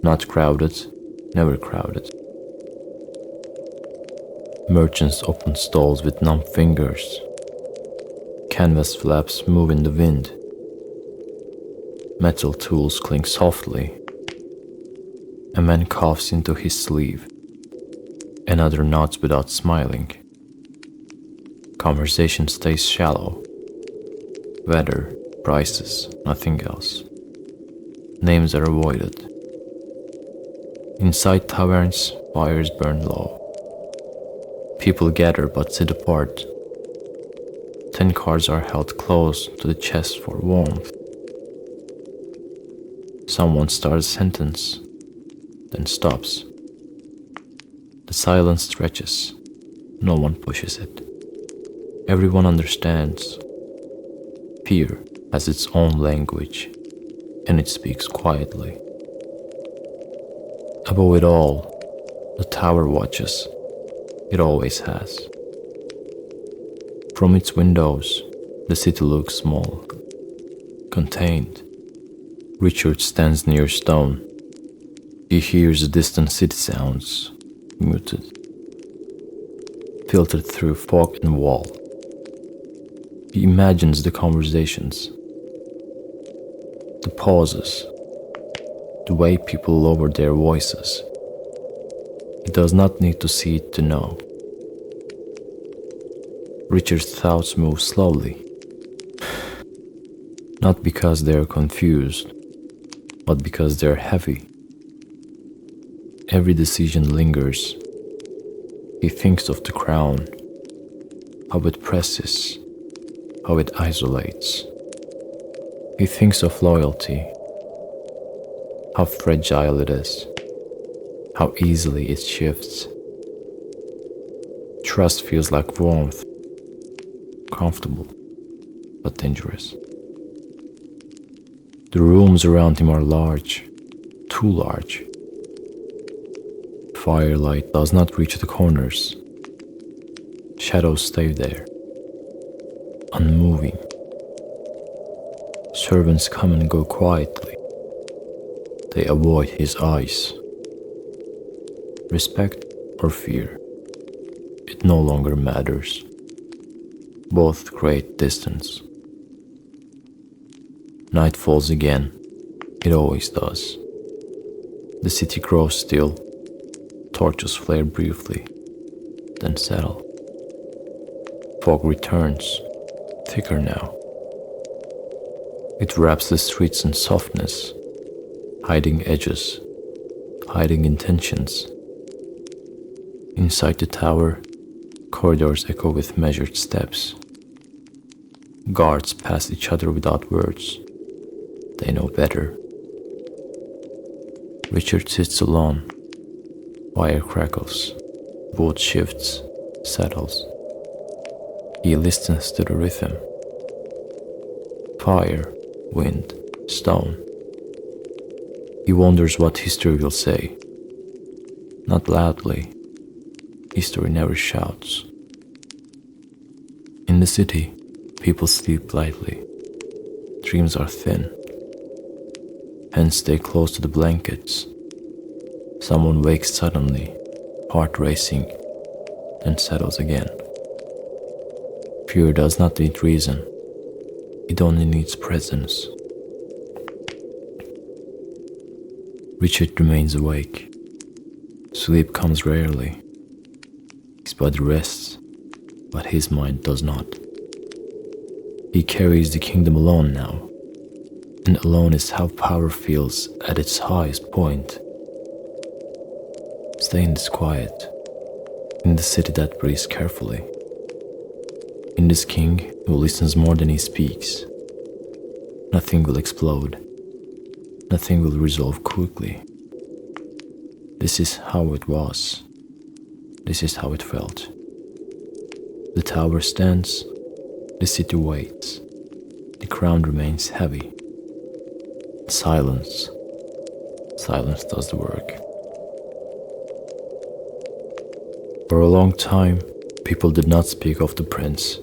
Not crowded, never crowded. Merchants open stalls with numb fingers. Canvas flaps move in the wind. Metal tools clink softly. A man coughs into his sleeve. Another nods without smiling. Conversation stays shallow. Weather, prices, nothing else. Names are avoided. Inside taverns, fires burn low. People gather but sit apart. 10 cards are held close to the chest for warmth. Someone starts a sentence, then stops. The silence stretches. No one pushes it. Everyone understands. Fear has its own language, and it speaks quietly. Above it all, the tower watches. It always has. From its windows, the city looks small, contained. Richard stands near stone. He hears the distant city sounds, muted, filtered through fog and wall. He imagines the conversations, the pauses, the way people lower their voices. He does not need to see it to know. Richard's thoughts move slowly, not because they are confused, but because they are heavy. Every decision lingers. He thinks of the crown, how it presses, how it isolates. He thinks of loyalty, how fragile it is, how easily it shifts. Trust feels like warmth, comfortable, but dangerous. The rooms around him are large, too large. Firelight does not reach the corners. Shadows stay there, unmoving. Servants come and go quietly. They avoid his eyes. Respect or fear, it no longer matters. Both create distance. Night falls again. It always does. The city grows still. Torches flare briefly, then settle. Fog returns, thicker now. It wraps the streets in softness, hiding edges, hiding intentions. Inside the tower, corridors echo with measured steps. Guards pass each other without words. They know better. Richard sits alone. Wire crackles. Wood shifts, settles. He listens to the rhythm. Fire, wind, stone. He wonders what history will say. Not loudly. History never shouts. In the city, people sleep lightly. Dreams are thin. Hands stay close to the blankets. Someone wakes suddenly, heart racing, then settles again. Fear does not need reason. It only needs presence. Richard remains awake. Sleep comes rarely. His body rests, but his mind does not. He carries the kingdom alone now, and alone is how power feels at its highest point. Stay in this quiet, in the city that breathes carefully, in this king who listens more than he speaks. Nothing will explode. Nothing will resolve quickly. This is how it was. This is how it felt. The tower stands. The city waits. The crown remains heavy. Silence. Silence does the work. For a long time, people did not speak of the prince.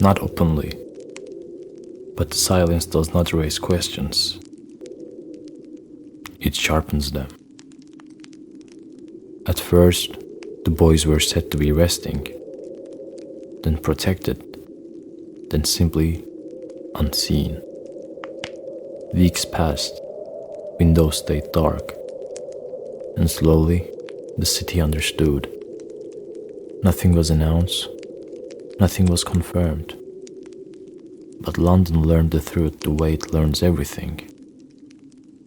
Not openly. But the silence does not raise questions. It sharpens them. At first, the boys were said to be resting, then protected, then simply unseen. Weeks passed, windows stayed dark, and slowly the city understood. Nothing was announced, nothing was confirmed. But London learned the truth the way it learns everything,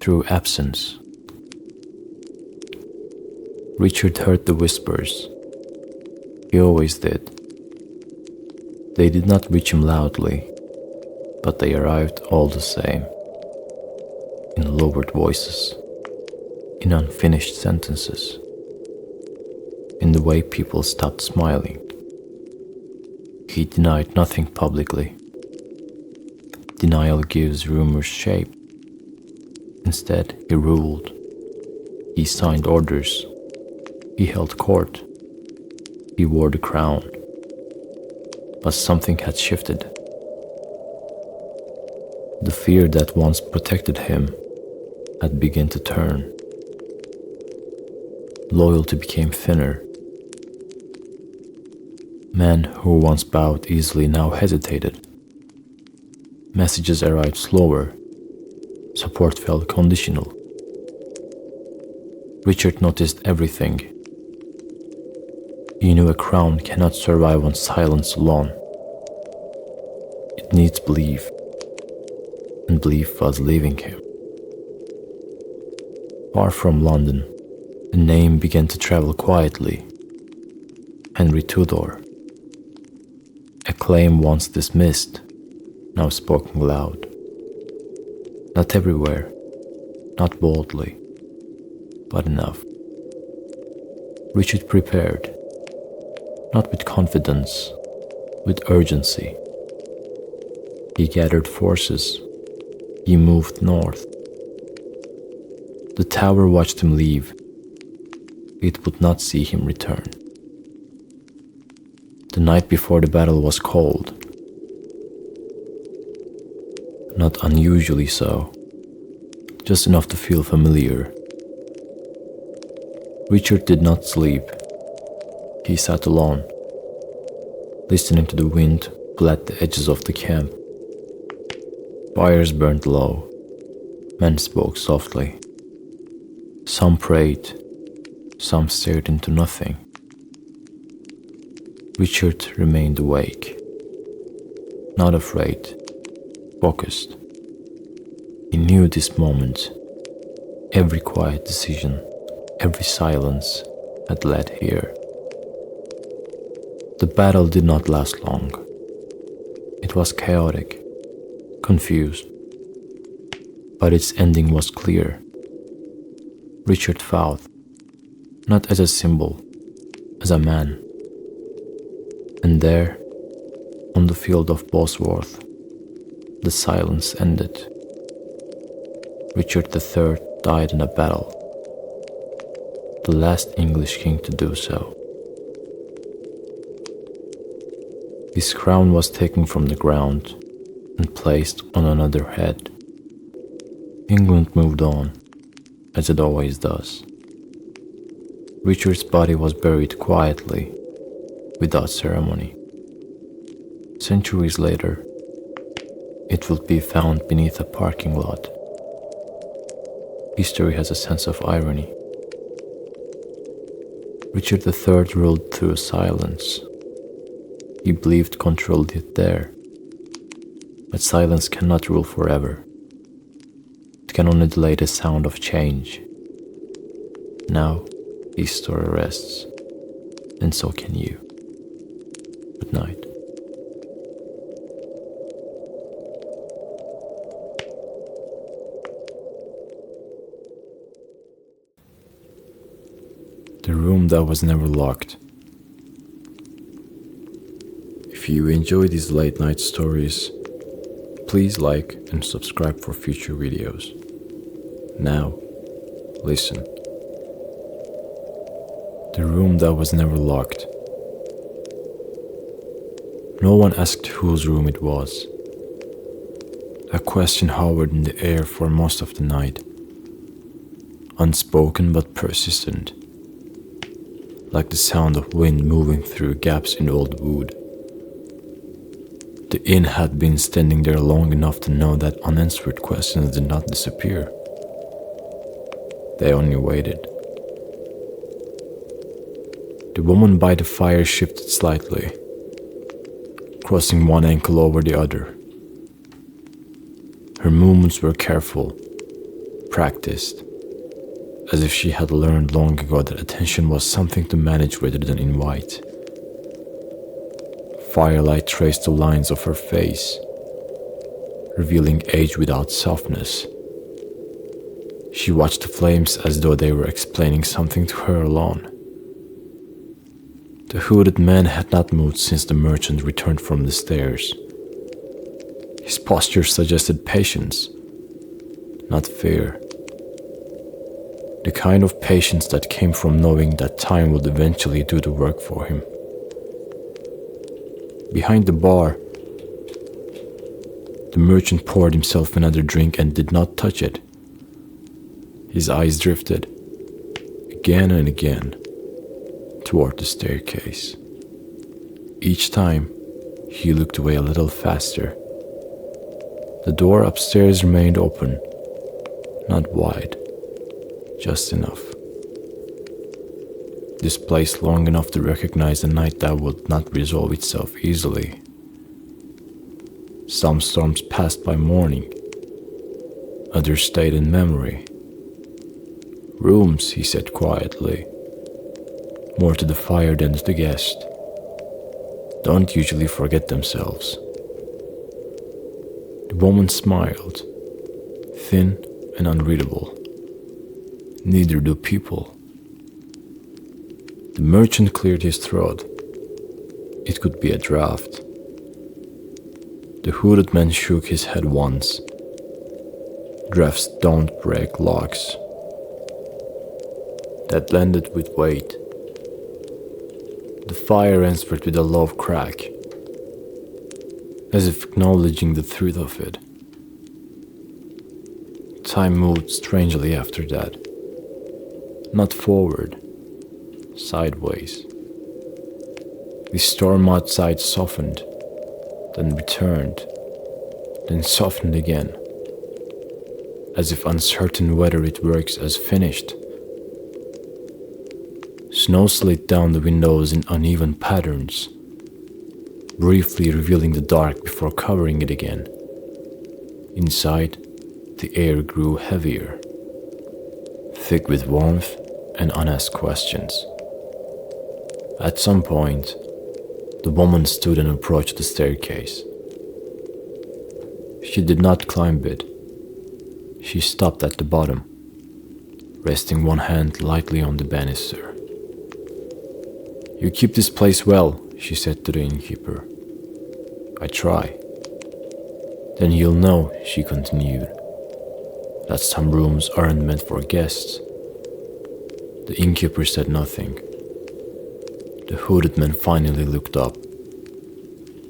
through absence. Richard heard the whispers. He always did. They did not reach him loudly, but they arrived all the same, in lowered voices, in unfinished sentences, in the way people stopped smiling. He denied nothing publicly. Denial gives rumors shape. Instead, he ruled. He signed orders. He held court. He wore the crown. But something had shifted. The fear that once protected him had begun to turn. Loyalty became thinner. Men who once bowed easily now hesitated. Messages arrived slower. Support felt conditional. Richard noticed everything. He knew a crown cannot survive on silence alone. It needs belief, and belief was leaving him. Far from London, a name began to travel quietly. Henry Tudor. A claim once dismissed, now spoken loud. Not everywhere, not boldly, but enough. Richard prepared, not with confidence, with urgency. He gathered forces. He moved north. The tower watched him leave. It would not see him return. The night before the battle was cold. Not unusually so, just enough to feel familiar. Richard did not sleep. He sat alone, listening to the wind pull at the edges of the camp. Fires burned low. Men spoke softly. Some prayed. Some stared into nothing. Richard remained awake, not afraid, focused. He knew this moment. Every quiet decision, every silence had led here. The battle did not last long. It was chaotic, confused, but its ending was clear. Richard fought, not as a symbol, as a man. And there, on the field of Bosworth, the silence ended. Richard III died in a battle, the last English king to do so. His crown was taken from the ground and placed on another head. England moved on, as it always does. Richard's body was buried quietly, without ceremony. Centuries later, it will be found beneath a parking lot. History has a sense of irony. Richard III ruled through silence. He believed control did there. But silence cannot rule forever. It can only delay the sound of change. Now, his story rests, and so can you. Good night. The room that was never locked. If you enjoy these late night stories, please like and subscribe for future videos. Now, listen. The room that was never locked. No one asked whose room it was. A question hovered in the air for most of the night. Unspoken but persistent. Like the sound of wind moving through gaps in old wood. The inn had been standing there long enough to know that unanswered questions did not disappear. They only waited. The woman by the fire shifted slightly, crossing one ankle over the other. Her movements were careful, practiced, as if she had learned long ago that attention was something to manage rather than invite. Firelight traced the lines of her face, revealing age without softness. She watched the flames as though they were explaining something to her alone. The hooded man had not moved since the merchant returned from the stairs. His posture suggested patience, not fear. The kind of patience that came from knowing that time would eventually do the work for him. Behind the bar, the merchant poured himself another drink and did not touch it. His eyes drifted, again and again, toward the staircase. Each time, he looked away a little faster. The door upstairs remained open, not wide, just enough. Displaced long enough to recognize a night that would not resolve itself easily. Some storms passed by morning, others stayed in memory. Rooms, he said quietly, more to the fire than to the guest, don't usually forget themselves. The woman smiled, thin and unreadable. Neither do people. The merchant cleared his throat. It could be a draft. The hooded man shook his head once. Drafts don't break locks. That blended with weight. The fire answered with a low crack, as if acknowledging the truth of it. Time moved strangely after that. Not forward, sideways. The storm outside softened, then returned, then softened again, as if uncertain whether it works as finished. Snow slid down the windows in uneven patterns, briefly revealing the dark before covering it again. Inside, the air grew heavier, thick with warmth and unasked questions. At some point, the woman stood and approached the staircase. She did not climb it. She stopped at the bottom, resting one hand lightly on the banister. "You keep this place well," she said to the innkeeper. "I try." "Then you'll know," she continued, "that some rooms aren't meant for guests." The innkeeper said nothing. The hooded man finally looked up.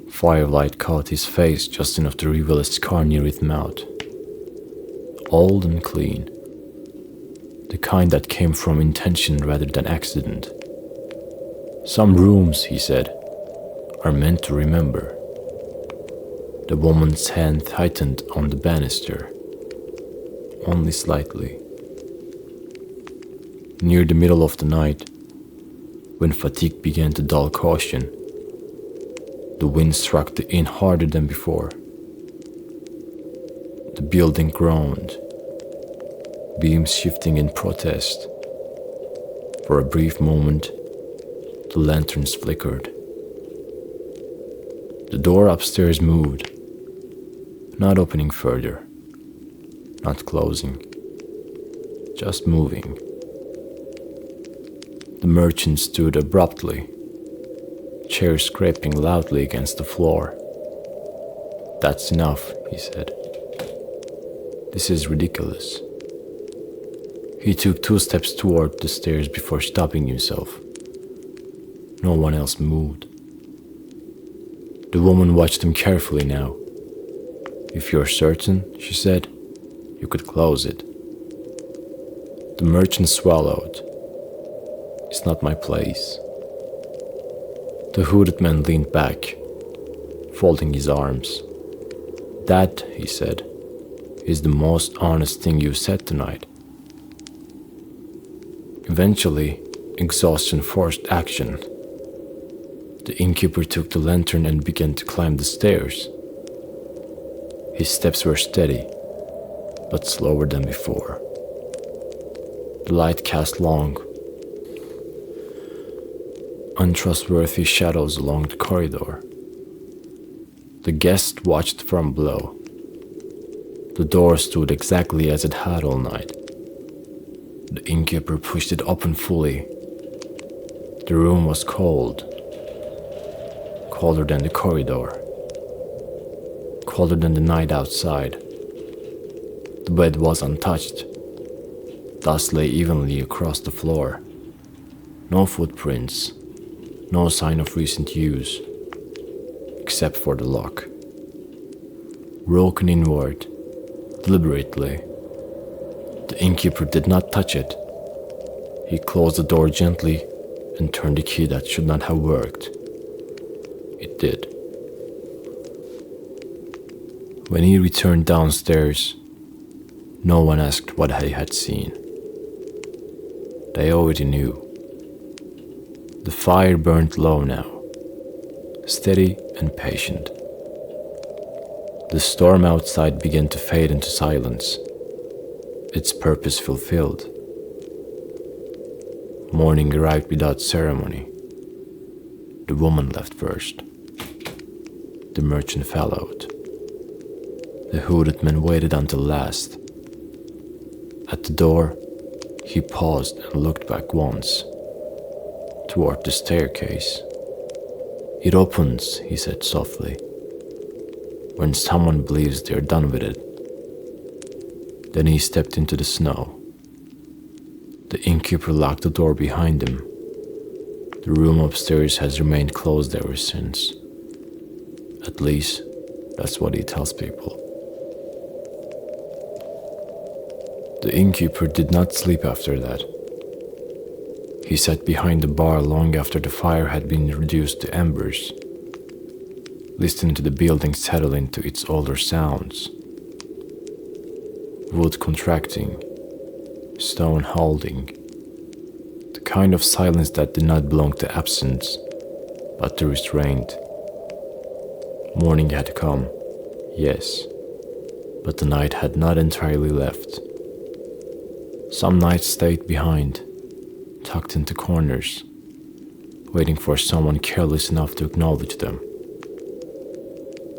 Firelight caught his face just enough to reveal a scar near his mouth. Old and clean. The kind that came from intention rather than accident. "Some rooms," he said, "are meant to remember." The woman's hand tightened on the banister, only slightly. Near the middle of the night, When fatigue began to dull caution, the wind struck the inn harder than before. The building groaned, beams shifting in protest. For a brief moment, the lanterns flickered. The door upstairs moved, not opening further, not closing, just moving. The merchant stood abruptly, chair scraping loudly against the floor. "That's enough," he said. "This is ridiculous." He took 2 steps toward the stairs before stopping himself. No one else moved. The woman watched him carefully now. "If you're certain," she said, "you could close it." The merchant swallowed. "It's not my place." The hooded man leaned back, folding his arms. "That," he said, "is the most honest thing you've said tonight." Eventually, exhaustion forced action. The innkeeper took the lantern and began to climb the stairs. His steps were steady, but slower than before. The light cast long, untrustworthy shadows along the corridor. The guest watched from below. The door stood exactly as it had all night. The innkeeper pushed it open fully. The room was cold, colder than the corridor, colder than the night outside. The bed was untouched. Dust lay evenly across the floor. No footprints, no sign of recent use, except for the lock. Broken inward, deliberately. The innkeeper did not touch it. He closed the door gently and turned the key that should not have worked. It did. When he returned downstairs, no one asked what he had seen. They already knew. The fire burned low now, steady and patient. The storm outside began to fade into silence, its purpose fulfilled. Morning arrived without ceremony. The woman left first. The merchant followed. The hooded man waited until last. At the door, he paused and looked back once, toward the staircase. "It opens," he said softly, "when someone believes they're done with it." Then he stepped into the snow. The innkeeper locked the door behind him. The room upstairs has remained closed ever since. At least, that's what he tells people. The innkeeper did not sleep after that. He sat behind the bar long after the fire had been reduced to embers, listening to the building settle into its older sounds. Wood contracting, stone holding, the kind of silence that did not belong to absence, but to restraint. Morning had come, yes, but the night had not entirely left. Some nights stayed behind, tucked into corners, waiting for someone careless enough to acknowledge them.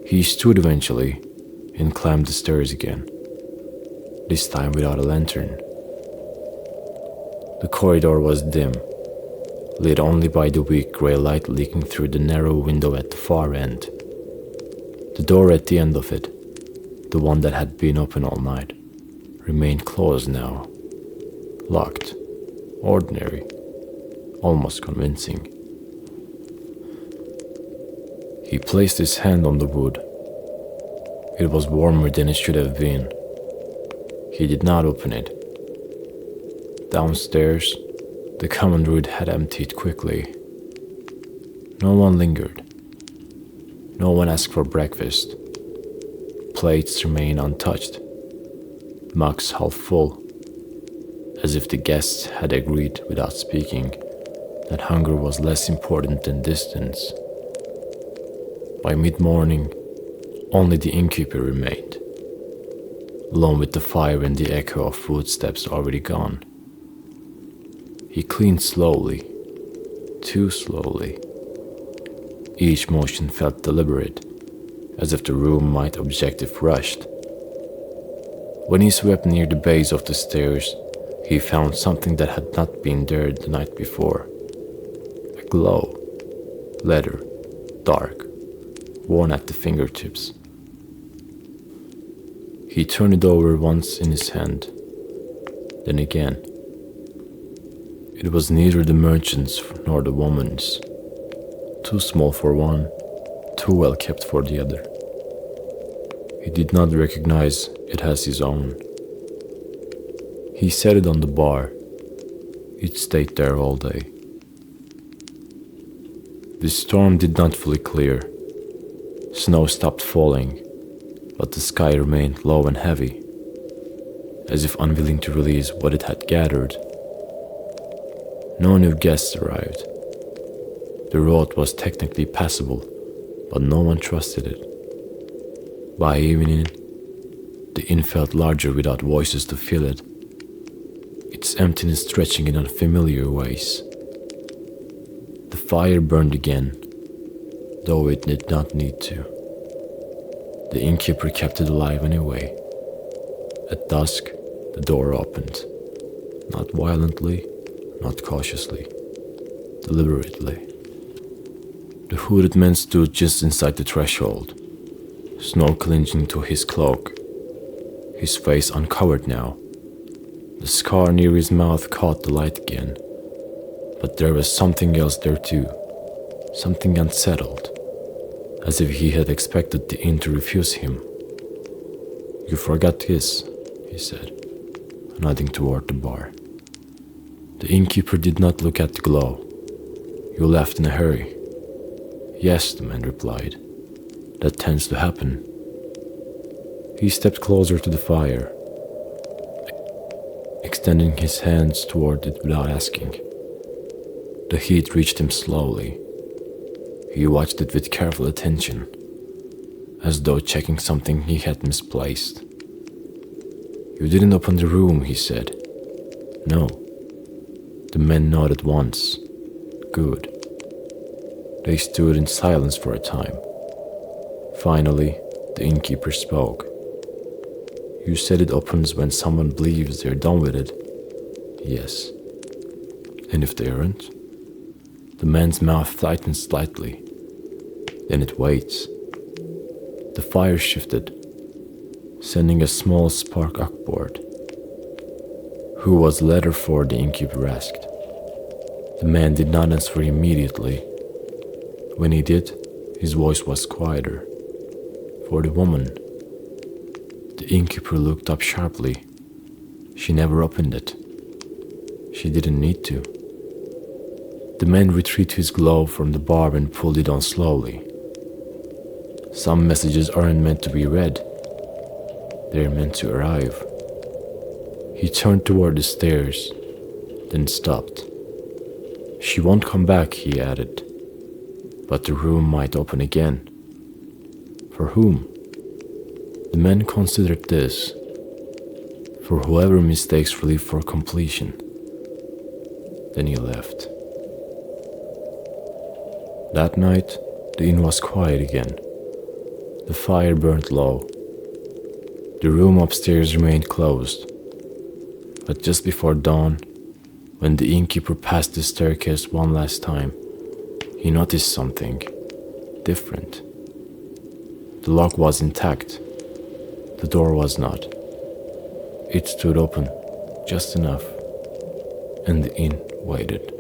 He stood eventually and climbed the stairs again, this time without a lantern. The corridor was dim, lit only by the weak gray light leaking through the narrow window at the far end. The door at the end of it, the one that had been open all night, remained closed now. Locked, ordinary, almost convincing. He placed his hand on the wood. It was warmer than it should have been. He did not open it. Downstairs, the common room had emptied quickly. No one lingered. No one asked for breakfast. Plates remained untouched, mugs half full, as if the guests had agreed without speaking that hunger was less important than distance. By mid-morning, only the innkeeper remained, alone with the fire and the echo of footsteps already gone. He cleaned slowly, too slowly. Each motion felt deliberate, as if the room might object if rushed. When he swept near the base of the stairs, he found something that had not been there the night before. A glow, leather, dark, worn at the fingertips. He turned it over once in his hand, then again. It was neither the merchant's nor the woman's. Too small for one, too well kept for the other. He did not recognize it as his own. He set it on the bar. It stayed there all day. The storm did not fully clear. Snow stopped falling, but the sky remained low and heavy, as if unwilling to release what it had gathered. No new guests arrived. The road was technically passable, but no one trusted it. By evening, the inn felt larger without voices to fill it, its emptiness stretching in unfamiliar ways. The fire burned again, though it did not need to. The innkeeper kept it alive anyway. At dusk, the door opened, not violently, not cautiously, deliberately. The hooded man stood just inside the threshold, snow clinging to his cloak, his face uncovered now. The scar near his mouth caught the light again, but there was something else there too, something unsettled, as if he had expected the inn to refuse him. "You forgot this," he said, nodding toward the bar. The innkeeper did not look at the glow. "You left in a hurry." "Yes," the man replied. "That tends to happen." He stepped closer to the fire, extending his hands toward it without asking. The heat reached him slowly. He watched it with careful attention, as though checking something he had misplaced. "You didn't open the room," he said. "No." The men nodded once. "Good." They stood in silence for a time. Finally, the innkeeper spoke. "You said it opens when someone believes they're done with it." "Yes." "And if they aren't?" The man's mouth tightened slightly. "Then it waits." The fire shifted, sending a small spark upward. "Who was the letter for?" the innkeeper asked. The man did not answer immediately. When he did, his voice was quieter. "For the woman." The innkeeper looked up sharply. "She never opened it." "She didn't need to." The man retrieved his glove from the bar and pulled it on slowly. "Some messages aren't meant to be read. They're meant to arrive." He turned toward the stairs, then stopped. "She won't come back," he added. "But the room might open again." "For whom?" The man considered this. "For whoever mistakes relief for completion." Then he left. That night, the inn was quiet again. The fire burned low. The room upstairs remained closed. But just before dawn, when the innkeeper passed the staircase one last time, he noticed something different. The lock was intact. The door was not. It stood open, just enough, and the inn waited.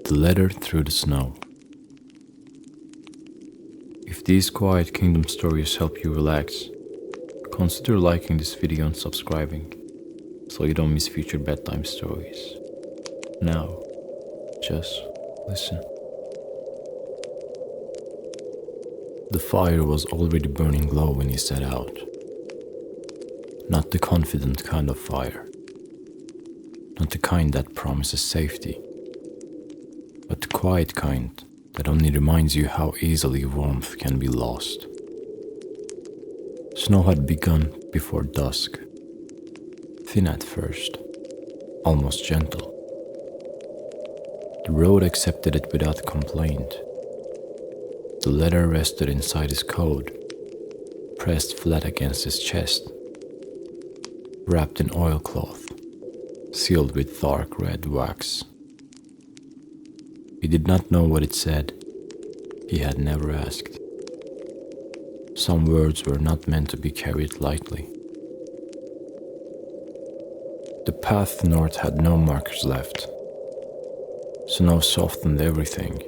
The letter through the snow. If these quiet kingdom stories help you relax, consider liking this video and subscribing so you don't miss future bedtime stories. Now, just listen. The fire was already burning low when he set out. Not the confident kind of fire. Not the kind that promises safety. But the quiet kind that only reminds you how easily warmth can be lost. Snow had begun before dusk. Thin at first, almost gentle. The road accepted it without complaint. The letter rested inside his coat, pressed flat against his chest, wrapped in oilcloth, sealed with dark red wax. He did not know what it said. He had never asked. Some words were not meant to be carried lightly. The path north had no markers left. Snow softened everything.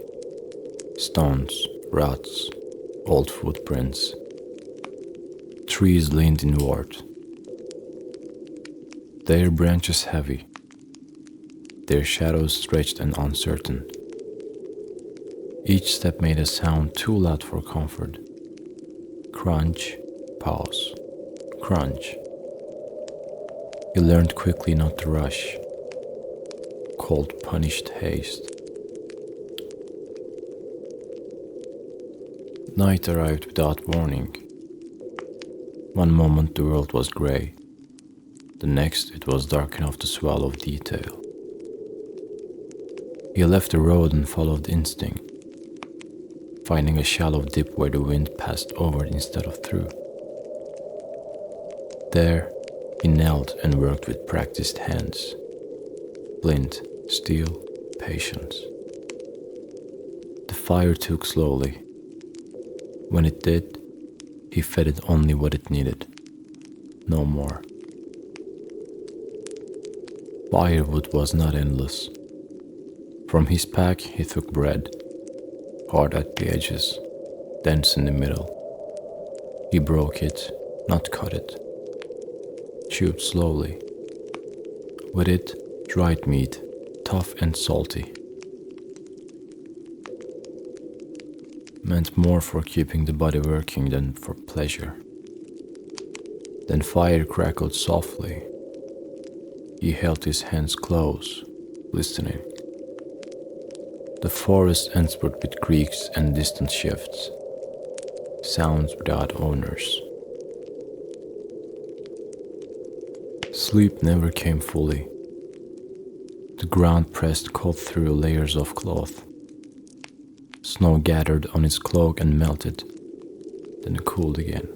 Stones, ruts, old footprints. Trees leaned inward. Their branches heavy. Their shadows stretched and uncertain. Each step made a sound too loud for comfort. Crunch, pause, crunch. He learned quickly not to rush. Cold punished haste. Night arrived without warning. One moment the world was grey. The next it was dark enough to swallow detail. He left the road and followed instinct, finding a shallow dip where the wind passed over instead of through. There, he knelt and worked with practiced hands. Flint, steel, patience. The fire took slowly. When it did, he fed it only what it needed, no more. Firewood was not endless. From his pack he took bread, hard at the edges, dense in the middle. He broke it, not cut it. Chewed slowly. With it, dried meat, tough and salty. Meant more for keeping the body working than for pleasure. Then fire crackled softly. He held his hands close, listening. The forest answered with creaks and distant shifts, sounds without owners. Sleep never came fully. The ground pressed cold through layers of cloth. Snow gathered on his cloak and melted, then cooled again.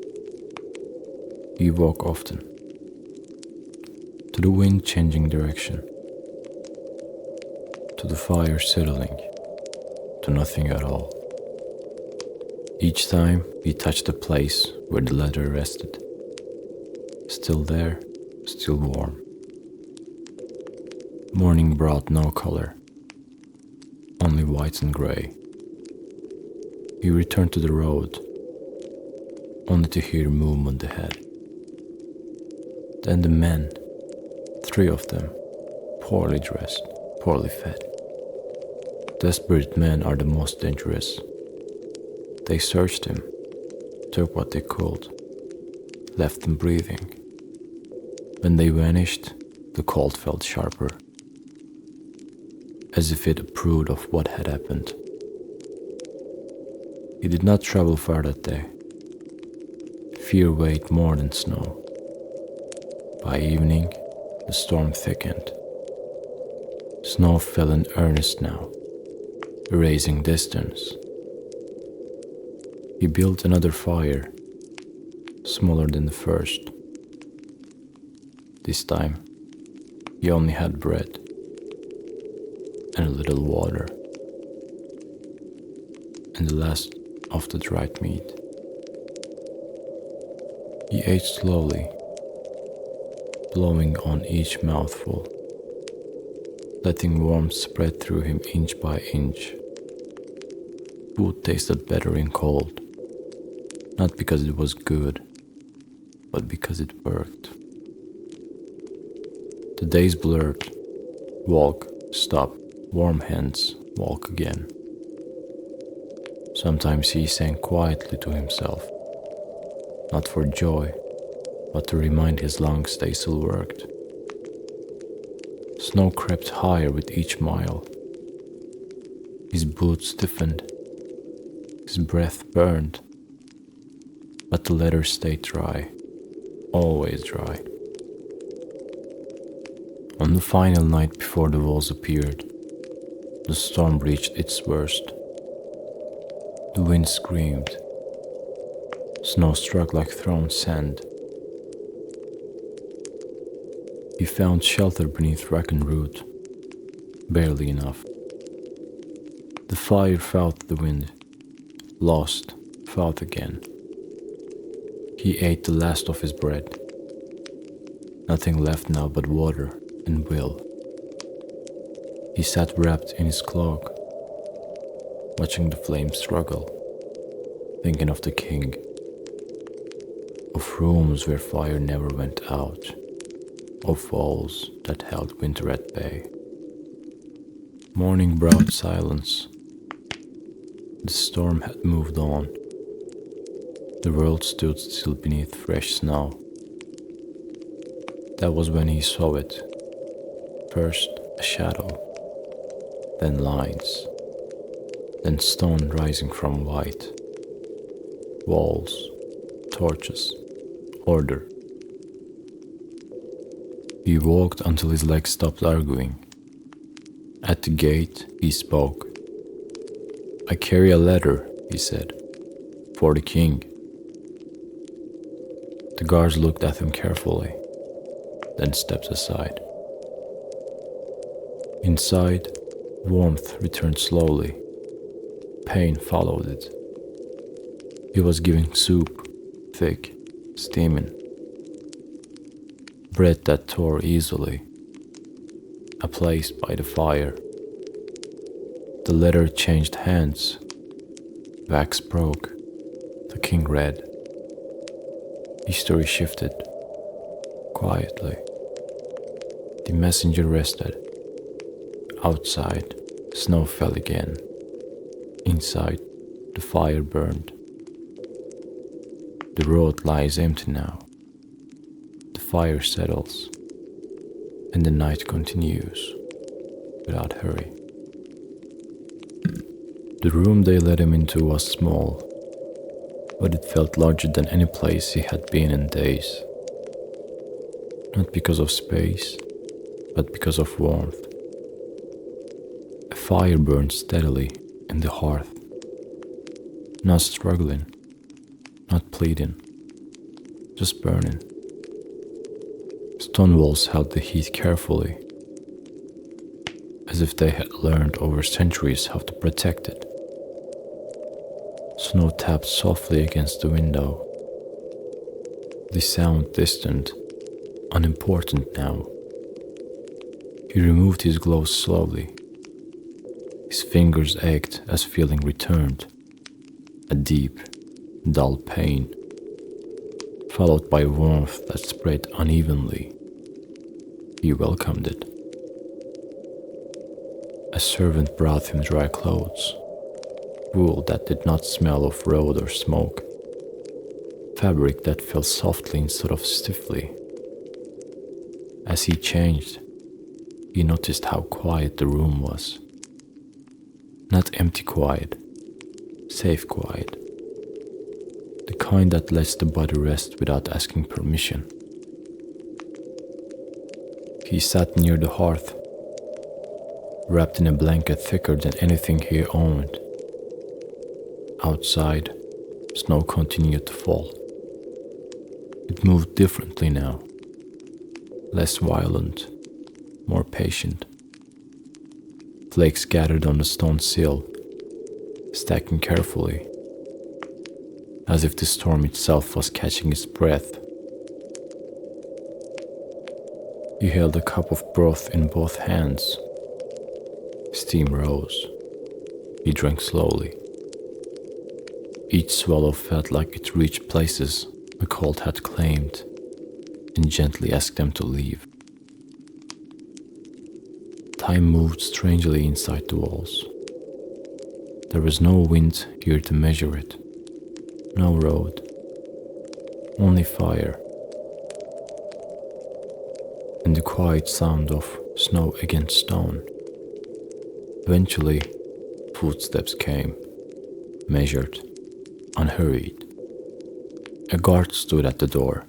He woke often, to the wind changing direction, to the fire settling, to nothing at all. Each time he touched the place where the letter rested. Still there, still warm. Morning brought no color, only white and gray. He returned to the road, only to hear movement ahead. Then the men, 3 of them, poorly dressed, poorly fed. Desperate men are the most dangerous. They searched him, took what they could, left him breathing. When they vanished, the cold felt sharper, as if it approved of what had happened. He did not travel far that day. Fear weighed more than snow. By evening, the storm thickened. Snow fell in earnest now, erasing distance. He built another fire, smaller than the first. This time, he only had bread and a little water, and the last of the dried meat. He ate slowly, blowing on each mouthful. letting warmth spread through him inch by inch. Food tasted better in cold, not because it was good, but because it worked. The days blurred. Walk, stop, warm hands, walk again. Sometimes he sang quietly to himself, not for joy, but to remind his lungs they still worked. Snow crept higher with each mile. His boots stiffened, his breath burned, but the leather stayed dry, always dry. On the final night before the walls appeared, the storm reached its worst. The wind screamed. Snow struck like thrown sand. He found shelter beneath rock and root, barely enough. The fire fought the wind, lost, fought again. He ate the last of his bread. Nothing left now but water and will. He sat wrapped in his cloak, watching the flames struggle, thinking of the king, of rooms where fire never went out, of walls that held winter at bay. Morning brought silence. The storm had moved on. The world stood still beneath fresh snow. That was when he saw it. First a shadow, then lines, then stone rising from white. Walls, torches, order. He walked until his legs stopped arguing. At the gate, he spoke. "I carry a letter," he said, "for the king." The guards looked at him carefully, then stepped aside. Inside, warmth returned slowly. Pain followed it. He was giving soup, thick, steaming. Bread that tore easily. A place by the fire. The letter changed hands. Wax broke. The king read. History shifted. Quietly. The messenger rested. Outside, snow fell again. Inside, the fire burned. The road lies empty now. The fire settles, and the night continues without hurry. The room they led him into was small, but it felt larger than any place he had been in days. Not because of space, but because of warmth. A fire burned steadily in the hearth, not struggling, not pleading, just burning. Stone walls held the heat carefully, as if they had learned over centuries how to protect it. Snow tapped softly against the window. The sound distant, unimportant now. He removed his gloves slowly. His fingers ached as feeling returned. A deep, dull pain, followed by warmth that spread unevenly. He welcomed it. A servant brought him dry clothes, wool that did not smell of road or smoke, fabric that fell softly instead of stiffly. As he changed, he noticed how quiet the room was. Not empty quiet, safe quiet. The kind that lets the body rest without asking permission. He sat near the hearth, wrapped in a blanket thicker than anything he owned. Outside, snow continued to fall. It moved differently now, less violent, more patient. Flakes gathered on the stone sill, stacking carefully, as if the storm itself was catching its breath. He held a cup of broth in both hands, Steam rose. He drank slowly. Each swallow felt like it reached places the cold had claimed and gently asked them to leave. Time moved strangely inside the walls. There was no wind here to measure it, no road, only fire, and the quiet sound of snow against stone. Eventually, footsteps came, measured, unhurried. A guard stood at the door.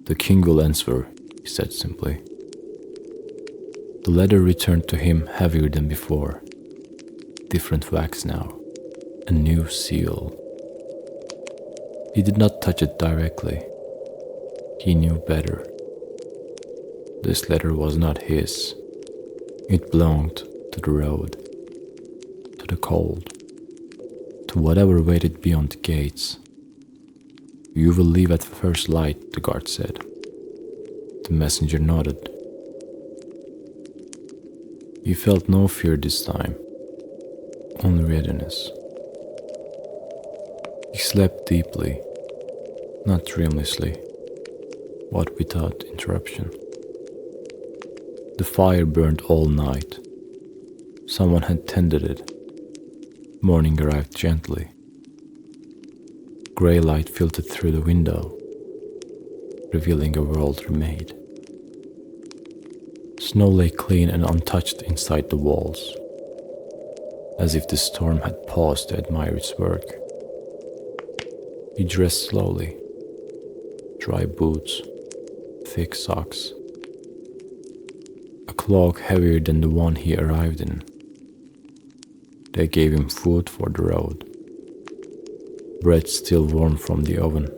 "The king will answer," he said simply. The letter returned to him heavier than before. Different wax now, a new seal. He did not touch it directly. He knew better. This letter was not his. It belonged to the road, to the cold, to whatever waited beyond the gates. "You will leave at first light," the guard said. The messenger nodded. He felt no fear this time, only readiness. He slept deeply, not dreamlessly, but without interruption. The fire burned all night. Someone had tended it. Morning arrived gently. Grey light filtered through the window, revealing a world remade. Snow lay clean and untouched inside the walls, as if the storm had paused to admire its work. He dressed slowly. Dry boots, thick socks, a cloak heavier than the one he arrived in. They gave him food for the road. Bread still warm from the oven.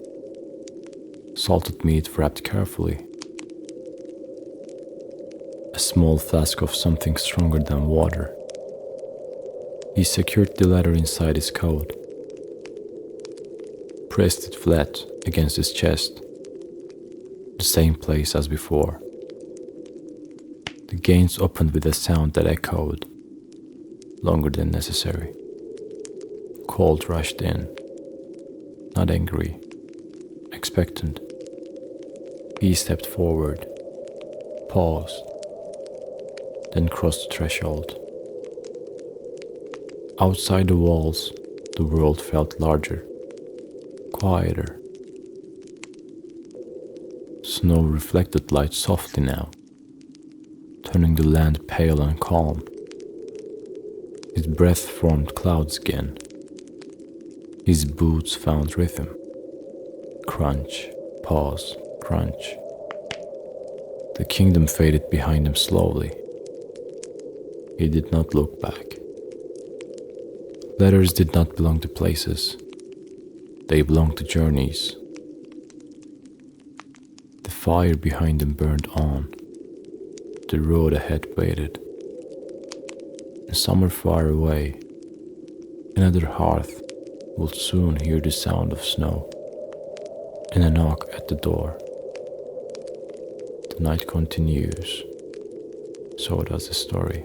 Salted meat wrapped carefully. A small flask of something stronger than water. He secured the letter inside his coat, pressed it flat against his chest, the same place as before. The gates opened with a sound that echoed, longer than necessary. Cold rushed in, not angry, expectant. He stepped forward, paused, then crossed the threshold. Outside the walls, the world felt larger, quieter. Snow reflected light softly now, turning the land pale and calm. His breath formed clouds again. His boots found rhythm. Crunch, pause, crunch. The kingdom faded behind him slowly. He did not look back. Letters did not belong to places. They belonged to journeys. The fire behind him burned on. The road ahead waited. And somewhere far away, another hearth would soon hear the sound of snow and a knock at the door. The night continues. So does the story.